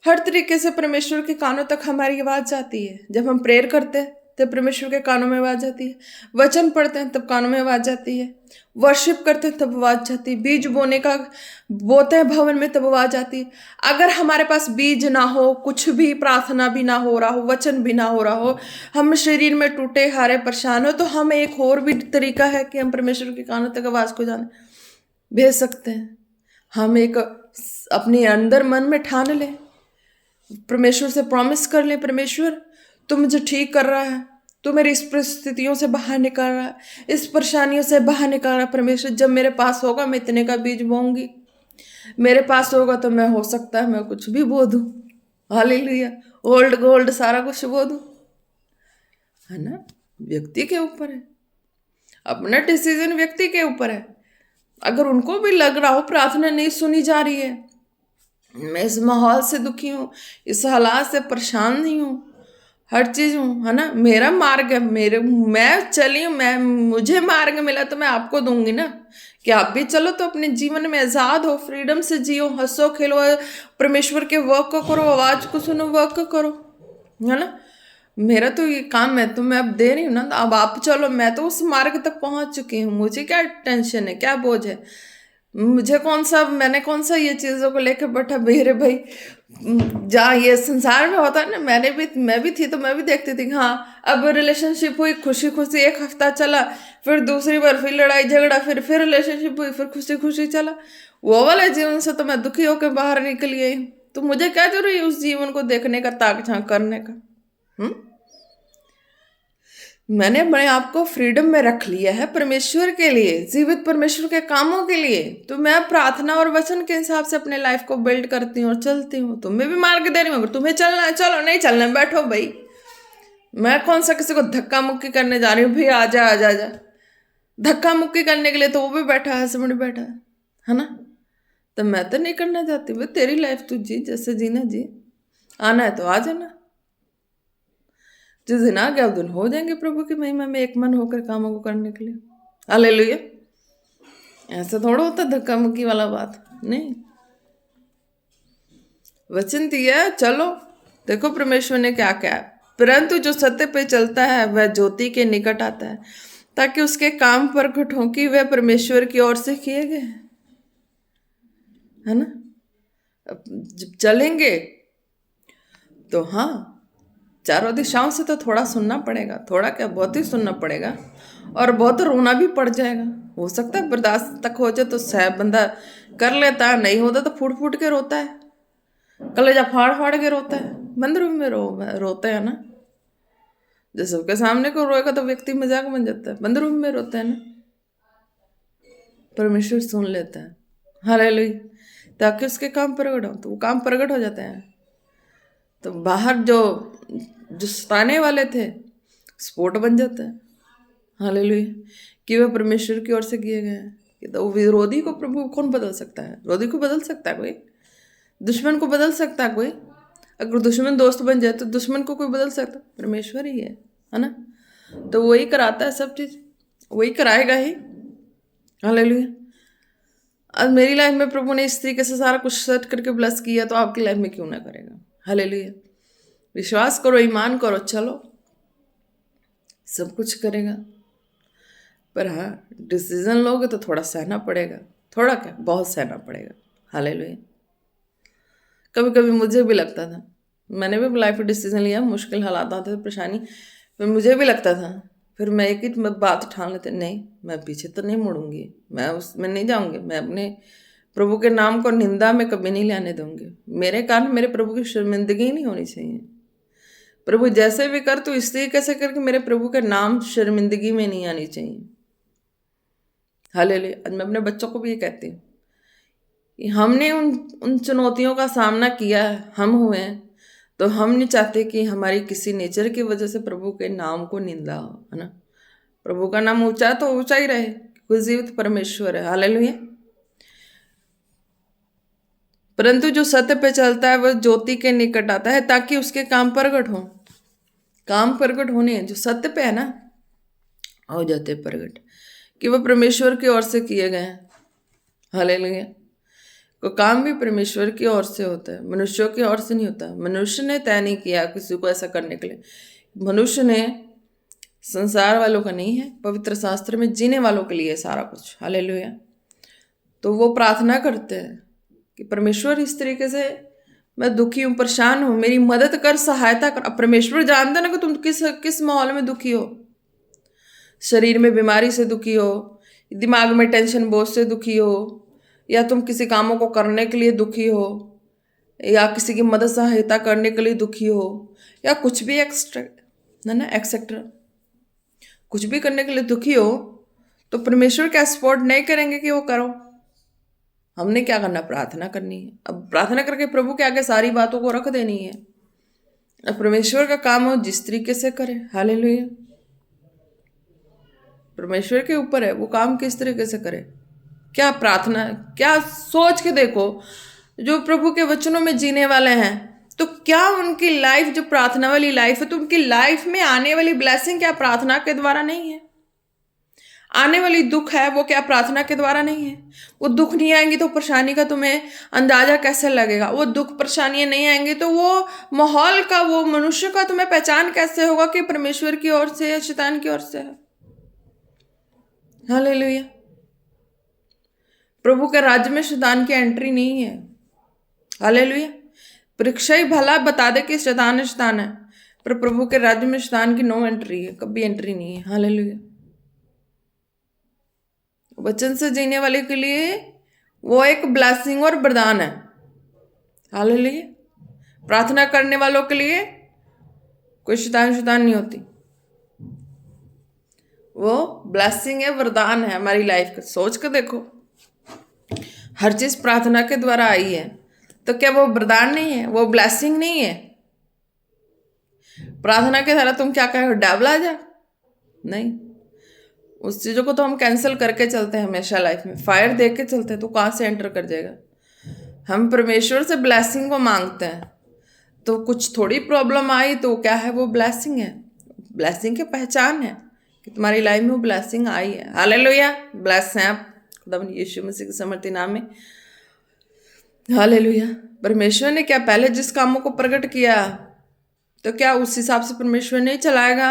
हर तरीके से परमेश्वर के कानों तक हमारी आवाज जाती है। जब हम प्रेयर करते हैं तब परमेश्वर के कानों में आवाज जाती है, वचन पढ़ते हैं तब कानों में आवाज जाती है, वर्शिप करते हैं तब आवाज जाती है, बीज बोते हैं भवन में तब आवाज आती है। अगर हमारे पास बीज ना हो, कुछ भी प्रार्थना भी ना हो रहा हो, वचन भी ना हो रहा हो, हम शरीर में टूटे हारे परेशान हो, तो हम एक और भी तरीका है कि हम परमेश्वर के कानों तक आवाज को भेज सकते हैं। हम एक अपने अंदर मन में ठान लें, परमेश्वर से प्रॉमिस कर ले, परमेश्वर तू मुझे ठीक कर रहा है, तू मेरी इस परिस्थितियों से बाहर निकाल रहा है, इस परेशानियों से बाहर निकाल रहा है। परमेश्वर जब मेरे पास होगा मैं इतने का बीज बोऊंगी, मेरे पास होगा तो मैं हो सकता है मैं कुछ भी बो दूं। हालेलुया। ओल्ड गोल्ड सारा कुछ बो दूं, है ना। व्यक्ति के ऊपर है, अपना डिसीजन व्यक्ति के ऊपर है। अगर उनको भी लग रहा हो प्रार्थना नहीं सुनी जा रही है, मैं इस माहौल से दुखी हूँ, इस हालात से परेशान नहीं हूँ, हर चीज हूँ, है ना, मेरा मार्ग है, मैं चली हूँ, मुझे मार्ग मिला तो मैं आपको दूंगी ना, कि आप भी चलो तो अपने जीवन में आजाद हो, फ्रीडम से जियो, हंसो खेलो, परमेश्वर के वर्क को करो, आवाज को सुनो, वर्क करो, है ना। मेरा तो ये काम है, तो मैं अब दे रही हूँ ना, अब आप चलो, मैं तो उस मार्ग तक पहुंच चुकी हूँ, मुझे क्या टेंशन है, क्या बोझ है। मैंने कौन सा ये चीज़ों को लेकर बैठा मेरे भाई। जहाँ ये संसार में होता है ना, मैं भी थी तो मैं भी देखती थी, हाँ अब रिलेशनशिप हुई, खुशी खुशी एक हफ्ता चला, फिर दूसरी बार फिर लड़ाई झगड़ा, फिर रिलेशनशिप हुई, फिर खुशी खुशी चला। वो वाले जीवन से तो मैं दुखी होकर बाहर निकली आई हूँ। तो मुझे क्या जरूरी है उस जीवन को देखने का, ताक झांक करने का। हम्म मैंने अपने आप को फ्रीडम में रख लिया है परमेश्वर के लिए, जीवित परमेश्वर के कामों के लिए। तो मैं प्रार्थना और वचन के हिसाब से अपने लाइफ को बिल्ड करती हूँ और चलती हूँ। तुम्हें भी मार्ग दे रही हूँ, अगर तुम्हें चलना है चलो, नहीं चलना है बैठो भाई। मैं कौन सा किसी को धक्का मुक्की करने जा रही हूँ, भाई आजा आजा आजा। धक्का मुक्की करने के लिए तो वो भी बैठा है, हस्बैंड बैठा है ना। तो मैं तो नहीं करना चाहती भाई, तेरी लाइफ तू जी, जैसे जीना जी, आना है तो आ जाना। जिस दिन आ गया उस दिन हो जाएंगे प्रभु की महिमा में एक मन होकर कामों को करने के लिए। हालेलुया। ऐसा थोड़ा होता धक्का मुक्की वाला बात नहीं। वचन दिया, चलो देखो परमेश्वर ने क्या क्या है। परंतु जो सत्य पे चलता है वह ज्योति के निकट आता है, ताकि उसके काम प्रकट हो कि वह परमेश्वर की ओर से किए गए हैं, है ना। अब जब चलेंगे तो हाँ, चारों दिशाओं से तो थोड़ा सुनना पड़ेगा, थोड़ा क्या बहुत ही सुनना पड़ेगा, और बहुत रोना भी पड़ जाएगा। हो सकता है बर्दाश्त तक हो जाए तो शायद बंदा कर लेता है, नहीं होता तो फूट फूट के रोता है, कलेजा फाड़ फाड़ के रोता है। मंदिर में रोते हैं ना, जब सबके सामने को रोएगा तो व्यक्ति मजाक बन जाता है, मंदिर में रोते हैं ना। परमेश्वर सुन लेता है, हालेलुया, ताकि उसके काम प्रकट हो, तो वो काम प्रकट हो जाते हैं। तो बाहर जो सताने वाले थे स्पोर्ट बन जाता है, हालेलुया, कि वह परमेश्वर की ओर से किए गए हैं। तो विरोधी को प्रभु कौन बदल सकता है? विरोधी को बदल सकता है कोई? दुश्मन को बदल सकता है कोई? अगर दुश्मन दोस्त बन जाए तो दुश्मन को कोई बदल सकता? परमेश्वर ही है ना। तो वही कराता है सब चीज़, वही कराएगा ही, हालेलुया। आज मेरी लाइफ में प्रभु ने इस तरीके से सारा कुछ सेट करके ब्लेस किया, तो आपकी लाइफ में क्यों ना करेगा? हालेलुया। विश्वास करो, ईमान करो, चलो, सब कुछ करेगा। पर हाँ, डिसीजन लोगे तो थोड़ा सहना पड़ेगा, थोड़ा क्या बहुत सहना पड़ेगा, हालेलुया। कभी कभी मुझे भी लगता था, मैंने भी लाइफ में डिसीजन लिया, मुश्किल हालात आते थे, परेशानी, फिर मुझे भी लगता था, फिर मैं एक ही बात ठान लेते, नहीं मैं पीछे तो नहीं मुड़ूंगी, मैं उसमें नहीं जाऊंगी, मैं अपने प्रभु के नाम को निंदा में कभी नहीं लाने दूंगी। मेरे कारण मेरे प्रभु की शर्मिंदगी नहीं होनी चाहिए। प्रभु जैसे भी कर तो इस तरीके से कर कि मेरे प्रभु के नाम शर्मिंदगी में नहीं आनी चाहिए, हालेलुया। आज मैं अपने बच्चों को भी ये कहती हूँ कि हमने उन चुनौतियों का सामना किया है, हम हुए हैं, तो हम नहीं चाहते कि हमारी किसी नेचर की वजह से प्रभु के नाम को निंदा हो, है ना। प्रभु का नाम ऊंचा है तो ऊंचा ही रहे, कोई जीवित परमेश्वर है, हालेलुया। परंतु जो सत्य पे चलता है वह ज्योति के निकट आता है, ताकि उसके काम प्रकट हो। काम प्रकट होने जो सत्य पे है ना, हो जाते प्रकट कि वह परमेश्वर की ओर से किए गए हैं, हालेलुया। को काम भी परमेश्वर की ओर से होता है, मनुष्यों की ओर से नहीं होता। मनुष्य ने तय नहीं किया किसी को ऐसा करने के लिए, मनुष्य ने, संसार वालों का नहीं है, पवित्र शास्त्र में जीने वालों के लिए सारा कुछ, हालेलुया। तो वो प्रार्थना करते हैं कि परमेश्वर इस तरीके से मैं दुखी हूँ, परेशान हूँ, मेरी मदद कर, सहायता कर। अब परमेश्वर जानता ना कि तुम किस माहौल में दुखी हो, शरीर में बीमारी से दुखी हो, दिमाग में टेंशन बोझ से दुखी हो, या तुम किसी कामों को करने के लिए दुखी हो, या किसी की मदद सहायता करने के लिए दुखी हो, या कुछ भी एक्स्ट्रा है ना, एक्सेट्रा, कुछ भी करने के लिए दुखी हो, तो परमेश्वर क्या सपोर्ट नहीं करेंगे कि वो करो? हमने क्या करना? प्रार्थना करनी है। अब प्रार्थना करके प्रभु के आगे सारी बातों को रख देनी है। अब परमेश्वर का काम हो जिस तरीके से करे, हालेलुया। परमेश्वर के ऊपर है वो काम किस तरीके से करे, क्या प्रार्थना, क्या सोच के देखो। जो प्रभु के वचनों में जीने वाले हैं, तो क्या उनकी लाइफ जो प्रार्थना वाली लाइफ है, तो उनकी लाइफ में आने वाली ब्लेसिंग क्या प्रार्थना के द्वारा नहीं है? आने वाली दुख है वो क्या प्रार्थना के द्वारा नहीं है? वो दुख नहीं आएंगी तो परेशानी का तुम्हें अंदाजा कैसे लगेगा? वो दुख परेशानियां नहीं आएंगी तो वो माहौल का, वो मनुष्य का तुम्हें पहचान कैसे होगा कि परमेश्वर की ओर से या शैतान की ओर से है? हालेलुया। प्रभु के राज्य में शैतान की एंट्री नहीं है। हालेलुया। परीक्षा ही भला बता दे कि शैतान है, पर प्रभु के राज्य में शैतान की नो एंट्री है, कभी एंट्री नहीं है। हालेलुया। वचन से जीने वाले के लिए वो एक ब्लेसिंग और वरदान है। हालेलुया। प्रार्थना करने वालों के लिए कोई शैतान नहीं होती, वो ब्लेसिंग है, वरदान है हमारी लाइफ का। सोच कर देखो, हर चीज प्रार्थना के द्वारा आई है, तो क्या वो वरदान नहीं है, वो ब्लेसिंग नहीं है? प्रार्थना के द्वारा तुम क्या कहे हो, डेविल आ जा? नहीं, उस चीजों को तो हम कैंसिल करके चलते हैं हमेशा लाइफ में, फायर देख के चलते हैं, तो कहाँ से एंटर कर जाएगा। हम परमेश्वर से ब्लेसिंग को मांगते हैं, तो कुछ थोड़ी प्रॉब्लम आई तो क्या है, वो ब्लेसिंग है। ब्लेसिंग की पहचान है कि तुम्हारी लाइफ में वो ब्लेसिंग आई है। हालेलुया। ब्लेस हैं आप खुदा यीशु मसीह के समर्थी नाम में। हालेलुया। परमेश्वर ने क्या पहले जिस कामों को प्रकट किया, तो क्या उस हिसाब से परमेश्वर नहीं चलाएगा?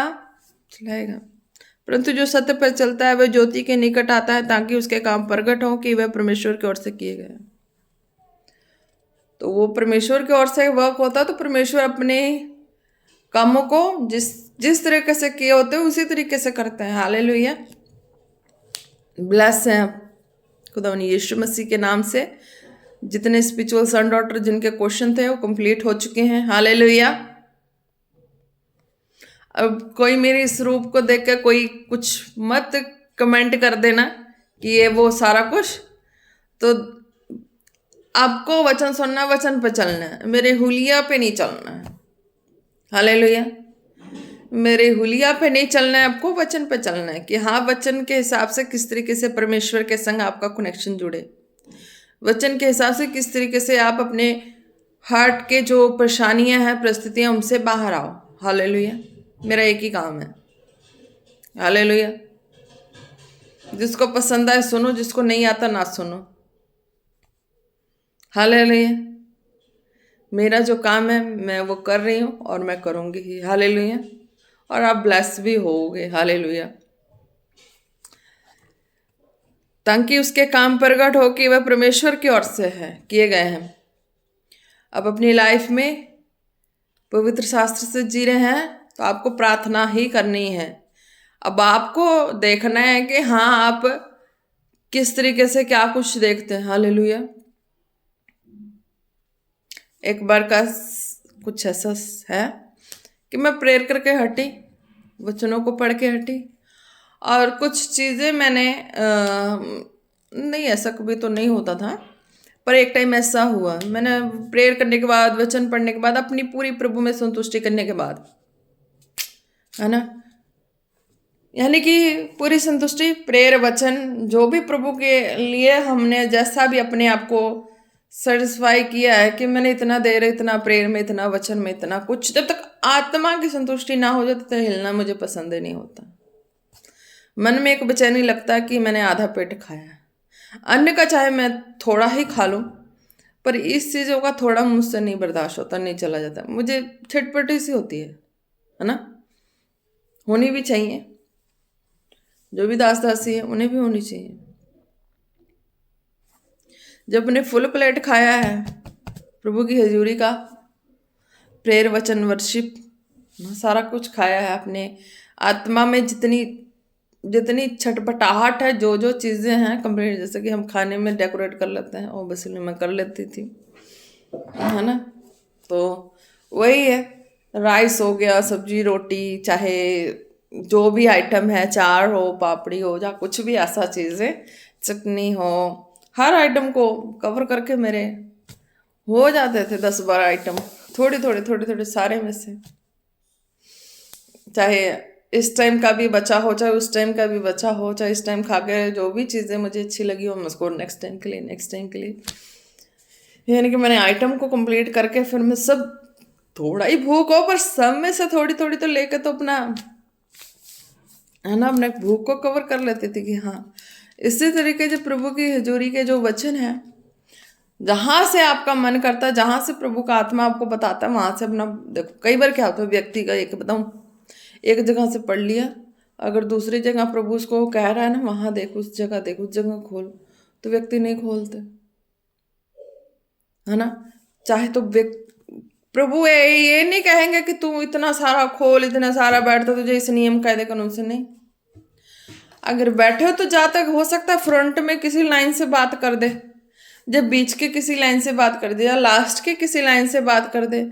परंतु जो सत्य पर चलता है वह ज्योति के निकट आता है, ताकि उसके काम प्रकट हो कि वह परमेश्वर की ओर से किए गए। तो वो परमेश्वर की ओर से वर्क होता है, तो परमेश्वर अपने कामों को जिस तरीके से किए होते हैं उसी तरीके से करते हैं। हालेलुया। ब्लेस हैं खुदा यीशु मसीह के नाम से। जितने स्पिरिचुअल सन डॉटर जिनके क्वेश्चन थे वो कंप्लीट हो चुके हैं। हालेलुया। अब कोई मेरे इस रूप को देख कर कोई कुछ मत कमेंट कर देना कि ये वो सारा कुछ। तो आपको वचन सुनना, वचन पे चलना है, मेरे हुलिया पे नहीं चलना है। हालेलुया। मेरे हुलिया पे नहीं चलना है, आपको वचन पे चलना है कि हाँ, वचन के हिसाब से किस तरीके से परमेश्वर के संग आपका कनेक्शन जुड़े, वचन के हिसाब से किस तरीके से आप अपने हार्ट के जो परेशानियां हैं, परिस्थितियां, उनसे बाहर आओ। हालेलुया। मेरा एक ही काम है। हालेलुया। जिसको पसंद आए सुनो, जिसको नहीं आता ना सुनो। हालेलुया। मेरा जो काम है मैं वो कर रही हूँ और मैं करूँगी ही। हालेलुया। और आप ब्लेस भी होगे। हालेलुया। ताकि उसके काम प्रकट हो कि वह परमेश्वर की ओर से है, किए गए हैं। अब अपनी लाइफ में पवित्र शास्त्र से जी रहे हैं, तो आपको प्रार्थना ही करनी है। अब आपको देखना है कि हाँ, आप किस तरीके से क्या कुछ देखते हैं। हालेलुया। एक बार का कुछ ऐसा है कि मैं प्रेयर करके हटी, वचनों को पढ़ के हटी, और कुछ चीज़ें मैंने नहीं, ऐसा कभी तो नहीं होता था, पर एक टाइम ऐसा हुआ। मैंने प्रेयर करने के बाद, वचन पढ़ने के बाद, अपनी पूरी प्रभु में संतुष्टि करने के बाद, है ना, यानी कि पूरी संतुष्टि, प्रेयर, वचन, जो भी प्रभु के लिए हमने जैसा भी अपने आप को सेटिस्फाई किया है कि मैंने इतना देर, इतना प्रेयर में, इतना वचन में, इतना कुछ, जब तक आत्मा की संतुष्टि ना हो जाए तब तक हिलना मुझे पसंद ही नहीं होता। मन में एक बेचैनी लगता है कि मैंने आधा पेट खाया। अन्न का चाहे मैं थोड़ा ही खा लूँ, पर इस चीज़ों का थोड़ा मुझसे नहीं बर्दाश्त होता, नहीं चला जाता। मुझे छिटपटी सी होती है ना, होनी भी चाहिए। जो भी दास दासी है उन्हें भी होनी चाहिए। जब मैंने फुल प्लेट खाया है प्रभु की हजूरी का, प्रेयर, वचन, वर्शिप, सारा कुछ खाया है, अपने आत्मा में जितनी छटपटाहट है, जो चीज़ें हैं कंप्लीट, जैसे कि हम खाने में डेकोरेट कर लेते हैं, और बस मैं कर लेती थी, है ना। तो वही है, राइस हो गया, सब्जी, रोटी, चाहे जो भी आइटम है, चार हो, पापड़ी हो, या कुछ भी ऐसा चीज़ें, चटनी हो, हर आइटम को कवर करके मेरे हो जाते थे 10-12 आइटम, थोड़ी सारे में से। चाहे इस टाइम का भी बचा हो, चाहे उस टाइम का भी बचा हो, चाहे इस टाइम खा के जो भी चीज़ें मुझे अच्छी लगी हो, मैं उसको नेक्स्ट टाइम के लिए, यानी कि मैंने आइटम को कंप्लीट करके फिर मैं सब, थोड़ा ही भूख हो पर सब में से थोड़ी तो लेके तो अपना, है ना, अपने भूख को कवर कर लेती थी कि हाँ। इसी तरीके से प्रभु की हजूरी के जो वचन है, जहाँ से आपका मन करता है, जहाँ से प्रभु का आत्मा आपको बताता है, वहाँ से अपना देखो। कई बार क्या होता है, व्यक्ति का एक बताऊँ, एक जगह से पढ़ लिया, अगर दूसरी जगह प्रभु उसको कह रहा है ना, वहाँ देख, उस जगह देख, उस जगह खोल, तो व्यक्ति नहीं खोलते, है ना। चाहे तो प्रभु ये नहीं कहेंगे कि तू इतना सारा खोल, इतना सारा बैठता, तुझे इस नियम कायदे कानून से नहीं। अगर बैठे हो तो जहाँ तक हो सकता है फ्रंट में किसी लाइन से बात कर दे, जब बीच के किसी लाइन से बात कर दे, या लास्ट के किसी लाइन से बात कर दे।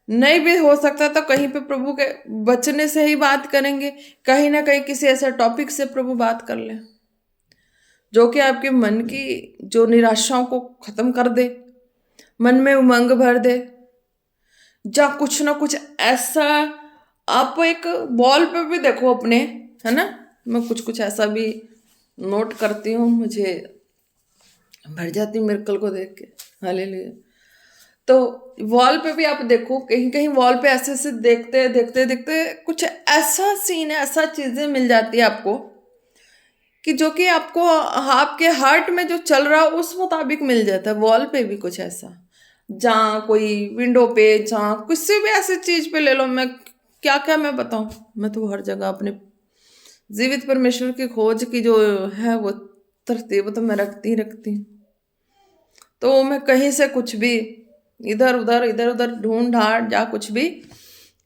नहीं भी हो सकता तो कहीं पे प्रभु के बचने से ही बात करेंगे, कहीं ना कहीं किसी ऐसे टॉपिक से प्रभु बात कर ले जो कि आपके मन की जो निराशाओं को खत्म कर दे, मन में उमंग भर दे। जा कुछ ना कुछ ऐसा, आप एक बॉल पे भी देखो अपने, है ना, मैं कुछ कुछ ऐसा भी नोट करती हूँ, मुझे भर जाती हूँ मिरेकल को देख के, हालेलुया। तो वॉल पे भी आप देखो, कहीं कहीं वॉल पे ऐसे ऐसे देखते देखते देखते कुछ ऐसा सीन है, ऐसा चीजें मिल जाती है आपको कि जो कि आपको आपके हार्ट में जो चल रहा है उस मुताबिक मिल जाता है। वॉल पे भी कुछ ऐसा, जहाँ कोई विंडो पे, जहाँ किसी भी ऐसी चीज पे ले लो, मैं क्या क्या मैं बताऊं, मैं तो हर जगह अपने जीवित परमेश्वर की खोज की जो है वो तरतीब तो मैं रखती ही रखती हूँ। तो मैं कहीं से कुछ भी इधर उधर ढूंढ ढांड या कुछ भी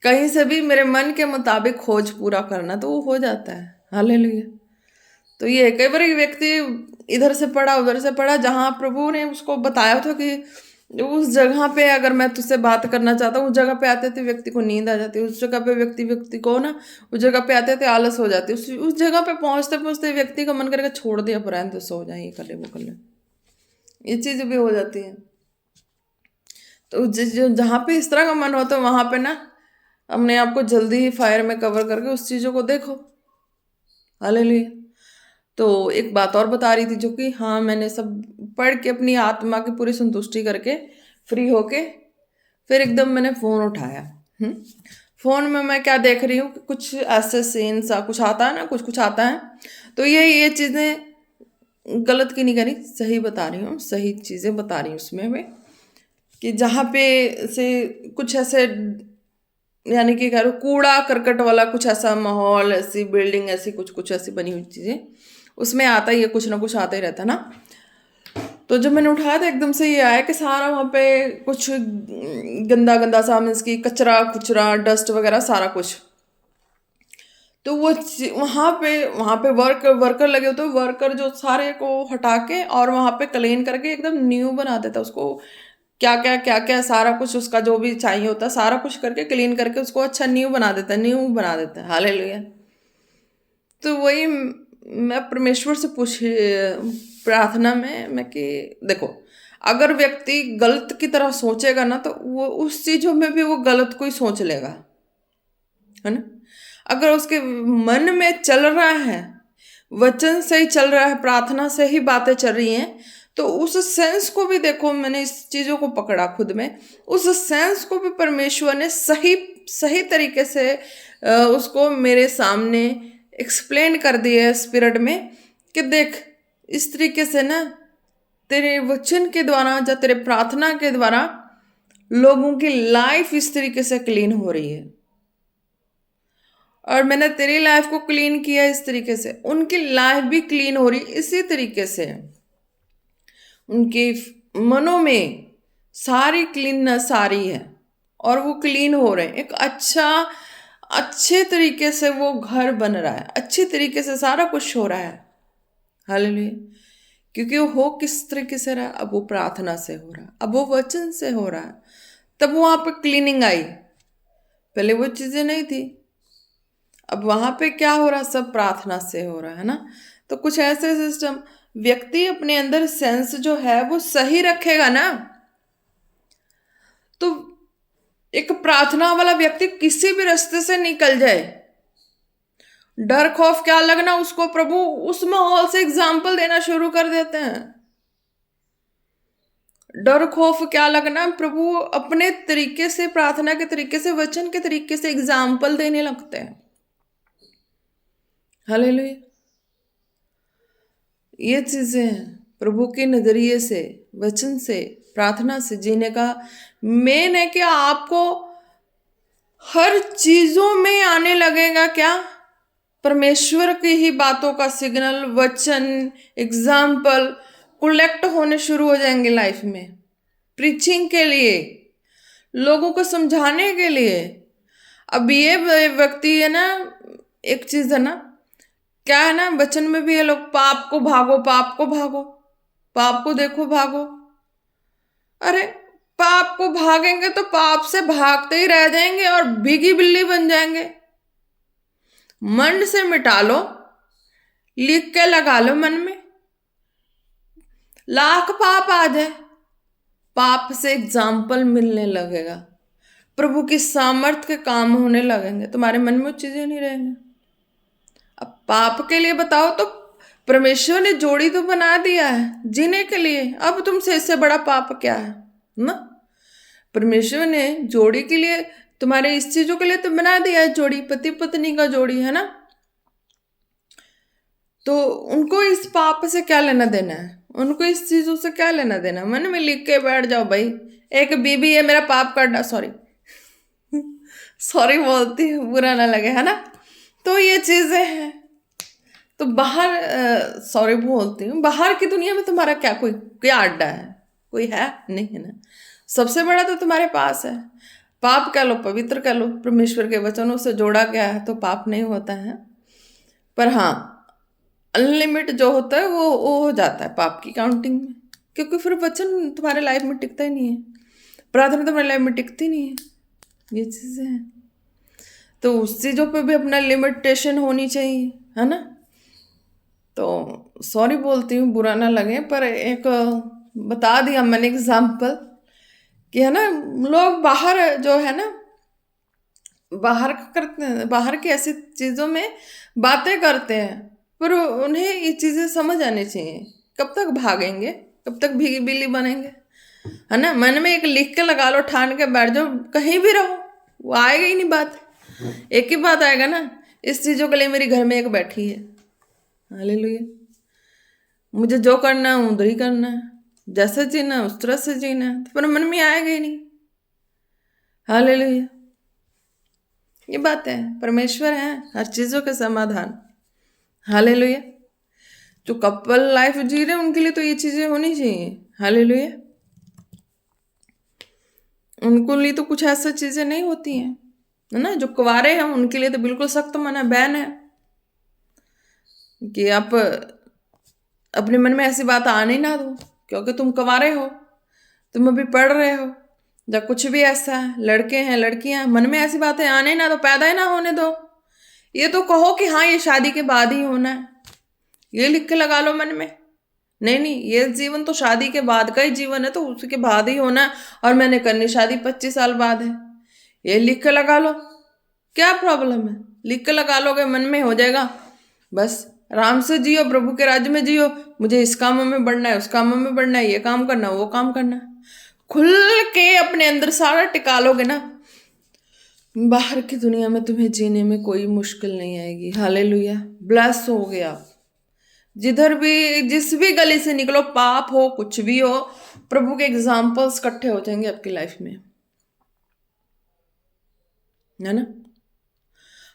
कहीं से भी मेरे मन के मुताबिक खोज पूरा करना तो वो हो जाता है, हालेलुया। तो ये कई बार व्यक्ति इधर से पढ़ा उधर से पढ़ा, जहाँ प्रभु ने उसको बताया था कि उस जगह पे अगर मैं तुझसे बात करना चाहता हूँ, उस जगह पे आते थे व्यक्ति को नींद आ जाती है, उस जगह पे व्यक्ति को ना उस जगह पे आते थे आलस हो जाती है, उस जगह पे पहुंचते पहुंचते व्यक्ति का मन करेगा छोड़ दिया पुराने तो सो जाए, ये कर ले वो कर ले, ये चीज भी हो जाती है। तो जहाँ पे इस तरह का मन होता है वहां पे ना अपने आप को जल्दी ही फायर में कवर करके उस चीजों को देखो, हालेलुया। तो एक बात और बता रही थी जो कि हाँ, मैंने सब पढ़ के अपनी आत्मा की पूरी संतुष्टि करके फ्री होके फिर एकदम मैंने फोन उठाया। फोन में मैं क्या देख रही हूँ, कुछ ऐसे सीन सा कुछ आता है ना, कुछ कुछ आता है। तो ये चीजें गलत की नहीं करी, सही बता रही हूँ, सही चीजें बता रही हूँ उसमें मैं, कि जहाँ पे से कुछ ऐसे यानी कि कह लो कूड़ा करकट वाला कुछ ऐसा माहौल, ऐसी बिल्डिंग, ऐसी कुछ कुछ ऐसी बनी हुई चीजें, उसमें आता ही है, कुछ ना कुछ आता ही रहता ना। तो जब मैंने उठाया तो एकदम से ये आया कि सारा वहाँ पे कुछ गंदा गंदा सा, मीन्स की कचरा कुचरा डस्ट वगैरह सारा कुछ। तो वो वहाँ पे वर्कर लगे होते, वर्कर जो सारे को हटा के और वहाँ पे क्लीन करके एकदम न्यू बना देता उसको, क्या क्या सारा कुछ उसका जो भी चाहिए होता सारा कुछ करके क्लीन करके उसको अच्छा न्यू बना देता है, हालेलुया। तो वही मैं परमेश्वर से प्रार्थना में मैं कि देखो, अगर व्यक्ति गलत की तरह सोचेगा ना तो वो उस चीजों में भी वो गलत को ही सोच लेगा, है ना। अगर उसके मन में चल रहा है, वचन से ही चल रहा है, प्रार्थना से ही बातें चल रही हैं, तो उस सेंस को भी देखो, मैंने इस चीजों को पकड़ा खुद में, उस सेंस को भी परमेश्वर ने सही सही तरीके से उसको मेरे सामने एक्सप्लेन कर दिया है स्पिरिट में कि देख, इस तरीके से ना तेरे वचन के द्वारा या तेरे प्रार्थना के द्वारा लोगों की लाइफ इस तरीके से क्लीन हो रही है, और मैंने तेरी लाइफ को क्लीन किया इस तरीके से, उनकी लाइफ भी क्लीन हो रही इसी तरीके से। उनके मनों में सारी क्लीननेस आ रही है और वो क्लीन हो रहे हैं, एक अच्छे तरीके से वो घर बन रहा है, अच्छे तरीके से सारा कुछ हो रहा है, हालेलुया। क्योंकि वो हो किस तरीके से रहा, अब वो प्रार्थना से हो रहा है, अब वो वचन से हो रहा है, तब वहां पे क्लीनिंग आई, पहले वो चीजें नहीं थी। अब वहां पे क्या हो रहा, सब प्रार्थना से हो रहा है ना। तो कुछ ऐसे सिस्टम व्यक्ति अपने अंदर सेंस जो है वो सही रखेगा ना, तो एक प्रार्थना वाला व्यक्ति किसी भी रास्ते से निकल जाए, डर खौफ क्या लगना, उसको प्रभु उस माहौल से एग्जाम्पल देना शुरू कर देते हैं। डर खौफ क्या लगना, प्रभु अपने तरीके से, प्रार्थना के तरीके से, वचन के तरीके से एग्जाम्पल देने लगते हैं, हालेलुया। ये चीजें प्रभु के नजरिए से, वचन से, प्रार्थना से जीने का मेन है कि आपको हर चीजों में आने लगेगा क्या, परमेश्वर की ही बातों का सिग्नल, वचन, एग्जाम्पल, कलेक्ट होने शुरू हो जाएंगे लाइफ में, प्रीचिंग के लिए, लोगों को समझाने के लिए। अब ये व्यक्ति है ना, एक चीज है ना, क्या है ना, वचन में भी ये लोग पाप को भागो, पाप को भागो, पाप को देखो भागो। अरे पाप को भागेंगे तो पाप से भागते ही रह जाएंगे और भीगी बिल्ली बन जाएंगे। मन से मिटा लो, लिख के लगा लो मन में, लाख पाप आ जाए, पाप से एग्जाम्पल मिलने लगेगा, प्रभु की सामर्थ के काम होने लगेंगे, तुम्हारे मन में वो चीजें नहीं रहेंगे। अब पाप के लिए बताओ तो परमेश्वर ने जोड़ी तो बना दिया है जीने के लिए, अब तुमसे इससे बड़ा पाप क्या है ना। परमेश्वर ने जोड़ी के लिए, तुम्हारे इस चीजों के लिए तो बना दिया है जोड़ी, पति पत्नी का जोड़ी है ना, तो उनको इस पाप से क्या लेना देना है, उनको इस चीजों से क्या लेना देना। मन में लिख के बैठ जाओ भाई, एक बीबी है मेरा पाप करना, सॉरी सॉरी बोलती हूँ, बुरा ना लगे है ना। तो ये चीजें हैं, तो बाहर सॉरी बोलती हूँ, बाहर की दुनिया में तुम्हारा क्या कोई क्या अड्डा है, कोई है नहीं है ना। सबसे बड़ा तो तुम्हारे पास है, पाप कह लो पवित्र कह लो, परमेश्वर के वचनों से जोड़ा गया है तो पाप नहीं होता है। पर हाँ, अनलिमिट जो होता है वो हो जाता है पाप की काउंटिंग में, क्योंकि फिर वचन तुम्हारे लाइफ में टिकता ही नहीं है, प्रार्थना तुम्हारे लाइफ में टिकती नहीं है, ये चीज़ें हैं। तो उस चीज़ों पे भी अपना लिमिटेशन होनी चाहिए है ना। तो सॉरी बोलती हूँ, बुरा ना लगे, पर एक बता दिया मैंने एग्जाम्पल कि है ना, लोग बाहर जो है ना, बाहर करते हैं, बाहर की ऐसी चीज़ों में बातें करते हैं, पर उन्हें ये चीज़ें समझ आनी चाहिए। कब तक भागेंगे, कब तक भीगी बिल्ली बनेंगे है ना। मन में एक लिख के लगा लो, ठान के बैठ जाओ, कहीं भी रहो, वो आएगा ही नहीं बात, एक ही बात आएगा ना, इस चीज़ों के लिए मेरी घर में एक बैठी है, हालेलुया, मुझे जो करना है उधर ही करना है, जैसे जीना है उस तरह से जीना है, तो पर मन में आएगा ही नहीं। हालेलुया, ये बात है, परमेश्वर है हर चीज़ों के समाधान। हालेलुया, जो कपल लाइफ जी रहे हैं उनके लिए तो ये चीज़ें होनी चाहिए। हालेलुया, उनको लिए तो कुछ ऐसा चीज़ें नहीं होती हैं है ना। जो कुंवारे हैं उनके लिए तो बिल्कुल सख्त मना बैन है कि आप अपने मन में ऐसी बात आने ना दो, क्योंकि तुम कुंवारे हो, तुम अभी पढ़ रहे हो, जब कुछ भी ऐसा है, लड़के हैं लड़कियां, मन में ऐसी बातें आने ना दो, पैदा ही ना होने दो। ये तो कहो कि हाँ ये शादी के बाद ही होना है, ये लिख के लगा लो मन में, नहीं नहीं ये जीवन तो शादी के बाद का ही जीवन है, तो उसके बाद ही होना है, और मैंने करनी शादी 25 साल बाद है, ये लिख के लगा लो, क्या प्रॉब्लम है, लिख के लगा लोगे मन में हो जाएगा, बस आराम से जियो, प्रभु के राज्य में जियो, मुझे इस काम में बढ़ना है, उस काम में बढ़ना है, ये काम करना है, वो काम करना है, खुल के अपने अंदर सारा टिका लोगे ना, बाहर की दुनिया में तुम्हें जीने में कोई मुश्किल नहीं आएगी। हालेलुया, ब्लेस हो गया आप, जिधर भी जिस भी गली से निकलो, पाप हो कुछ भी हो, प्रभु के एग्जाम्पल्स इकट्ठे हो जाएंगे आपकी लाइफ में, है ना।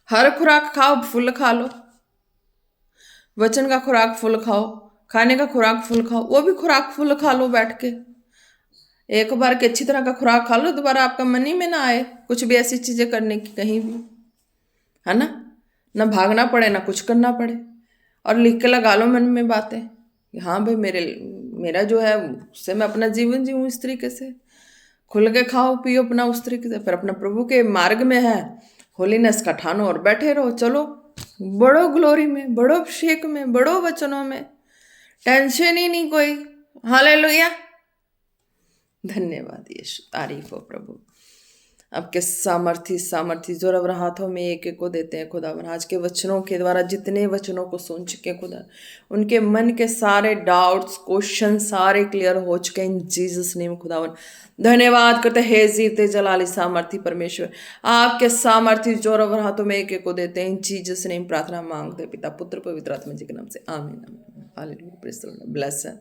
हर खुराक खाओ, फुल खा लो, वचन का खुराक फुल खाओ, खाने का खुराक फुल खाओ, वो भी खुराक फुल खा लो बैठ के, एक बार के अच्छी तरह का खुराक खा लो, दोबारा आपका मन ही में ना आए कुछ भी ऐसी चीजें करने की कहीं भी, है ना, ना भागना पड़े ना कुछ करना पड़े, और लिख के लगा लो मन में बातें कि हाँ भाई मेरा जो है उससे मैं अपना जीवन जीऊँ इस तरीके से, खुल के खाओ पियो अपना उस तरीके से, फिर अपना प्रभु के मार्ग में है, होलीनेस का ठानो और बैठे रहो, चलो बड़ो ग्लोरी में, बड़ो अभिषेक में, बड़ो वचनों में, टेंशन ही नहीं कोई। हालेलुया, धन्यवाद यीशु, तारीफ हो प्रभु। आपके सामर्थी जोर हाथों में एक एक को देते हैं खुदावन, आज के वचनों के द्वारा जितने वचनों को सुन चुके खुदा, उनके मन के सारे डाउट्स क्वेश्चन सारे क्लियर हो चुके इन जीसस नेम खुदावन। धन्यवाद करते हे जीते जलाली सामर्थी परमेश्वर, आपके सामर्थी जोर हाथों में एक एक को देते हैं इन जीसस नेम प्रार्थना मांगते पिता पुत्र पवित्र आत्मा जी के नाम से, आमीन आमीन। Hallelujah, praise the Lord, bless है।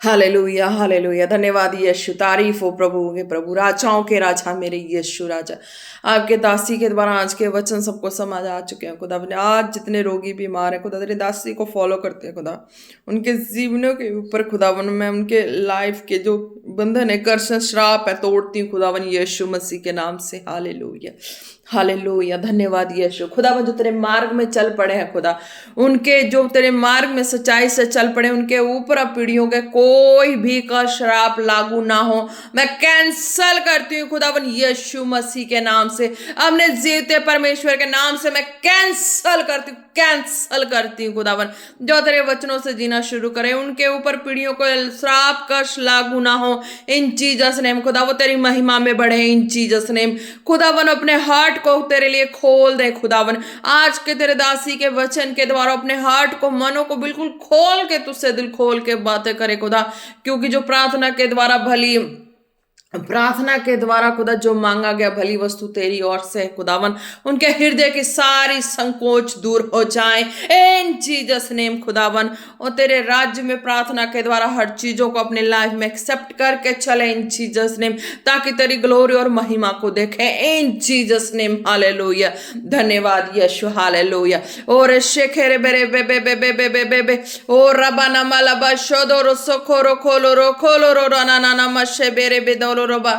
Hallelujah hallelujah. धन्यवाद यीशु, तारीफ हो प्रभु के प्रभु, राजाओं के राजा मेरे यीशु राजा। आपके दासी के द्वारा आज के वचन सबको समझ आ चुके हैं खुदा। अपने आज जितने रोगी बीमार हैं खुदा, तेरे दासी को फॉलो करते हैं खुदा, उनके जीवनों के ऊपर खुदावन मैं उनके लाइफ के जो बंधन है, कर्ष श्राप है, तोड़ती हूँ खुदावन यीशु मसीह के नाम से। Hallelujah hallelujah. धन्यवाद यीशु। खुदावन जो तेरे मार्ग में चल पड़े हैं खुदा, उनके जो तेरे मार्ग में सच्चाई से चल पड़े, उनके ऊपर अब पीढ़ियों के कोई भी का श्राप लागू ना हो, मैं कैंसल करती हूँ खुदावन यीशु मसीह के नाम से। अपने जीवते परमेश्वर के नाम से मैं कैंसल करती हूँ खुदावन। जो तेरे वचनों से जीना शुरू करें, उनके ऊपर पीढ़ियों को श्राप कष्ट लागू ना हो इन जीसस नेम। खुदा वो तेरी महिमा में बढ़े इन जीसस नेम। खुदावन अपने हार्ट को तेरे लिए खोल दे खुदावन। आज के तेरे दासी के वचन के द्वारा अपने हार्ट को, मनों को बिल्कुल खोल के, तुझसे दिल खोल के बातें करे खुदा, क्योंकि जो प्रार्थना के द्वारा खुदा जो मांगा गया भली वस्तु तेरी ओर से खुदावन, उनके हृदय की सारी संकोच दूर हो जाए इन जीसस नेम खुदावन। और तेरे राज्य में प्रार्थना के द्वारा हर चीजों को अपने लाइफ में एक्सेप्ट करके चले इन जीसस नेम, ताकि तेरी ग्लोरी और महिमा को देखें इन जीसस नेम। हालेलुया। धन्यवाद यीशु। हालेलुया। और शेखेरे बेरे बे बे बे बे बे बे बे बे ओ रबाना माला बा शोदो रो सोखो रो खोलो रो ना ना ना मशे बेरे बे दो रोबा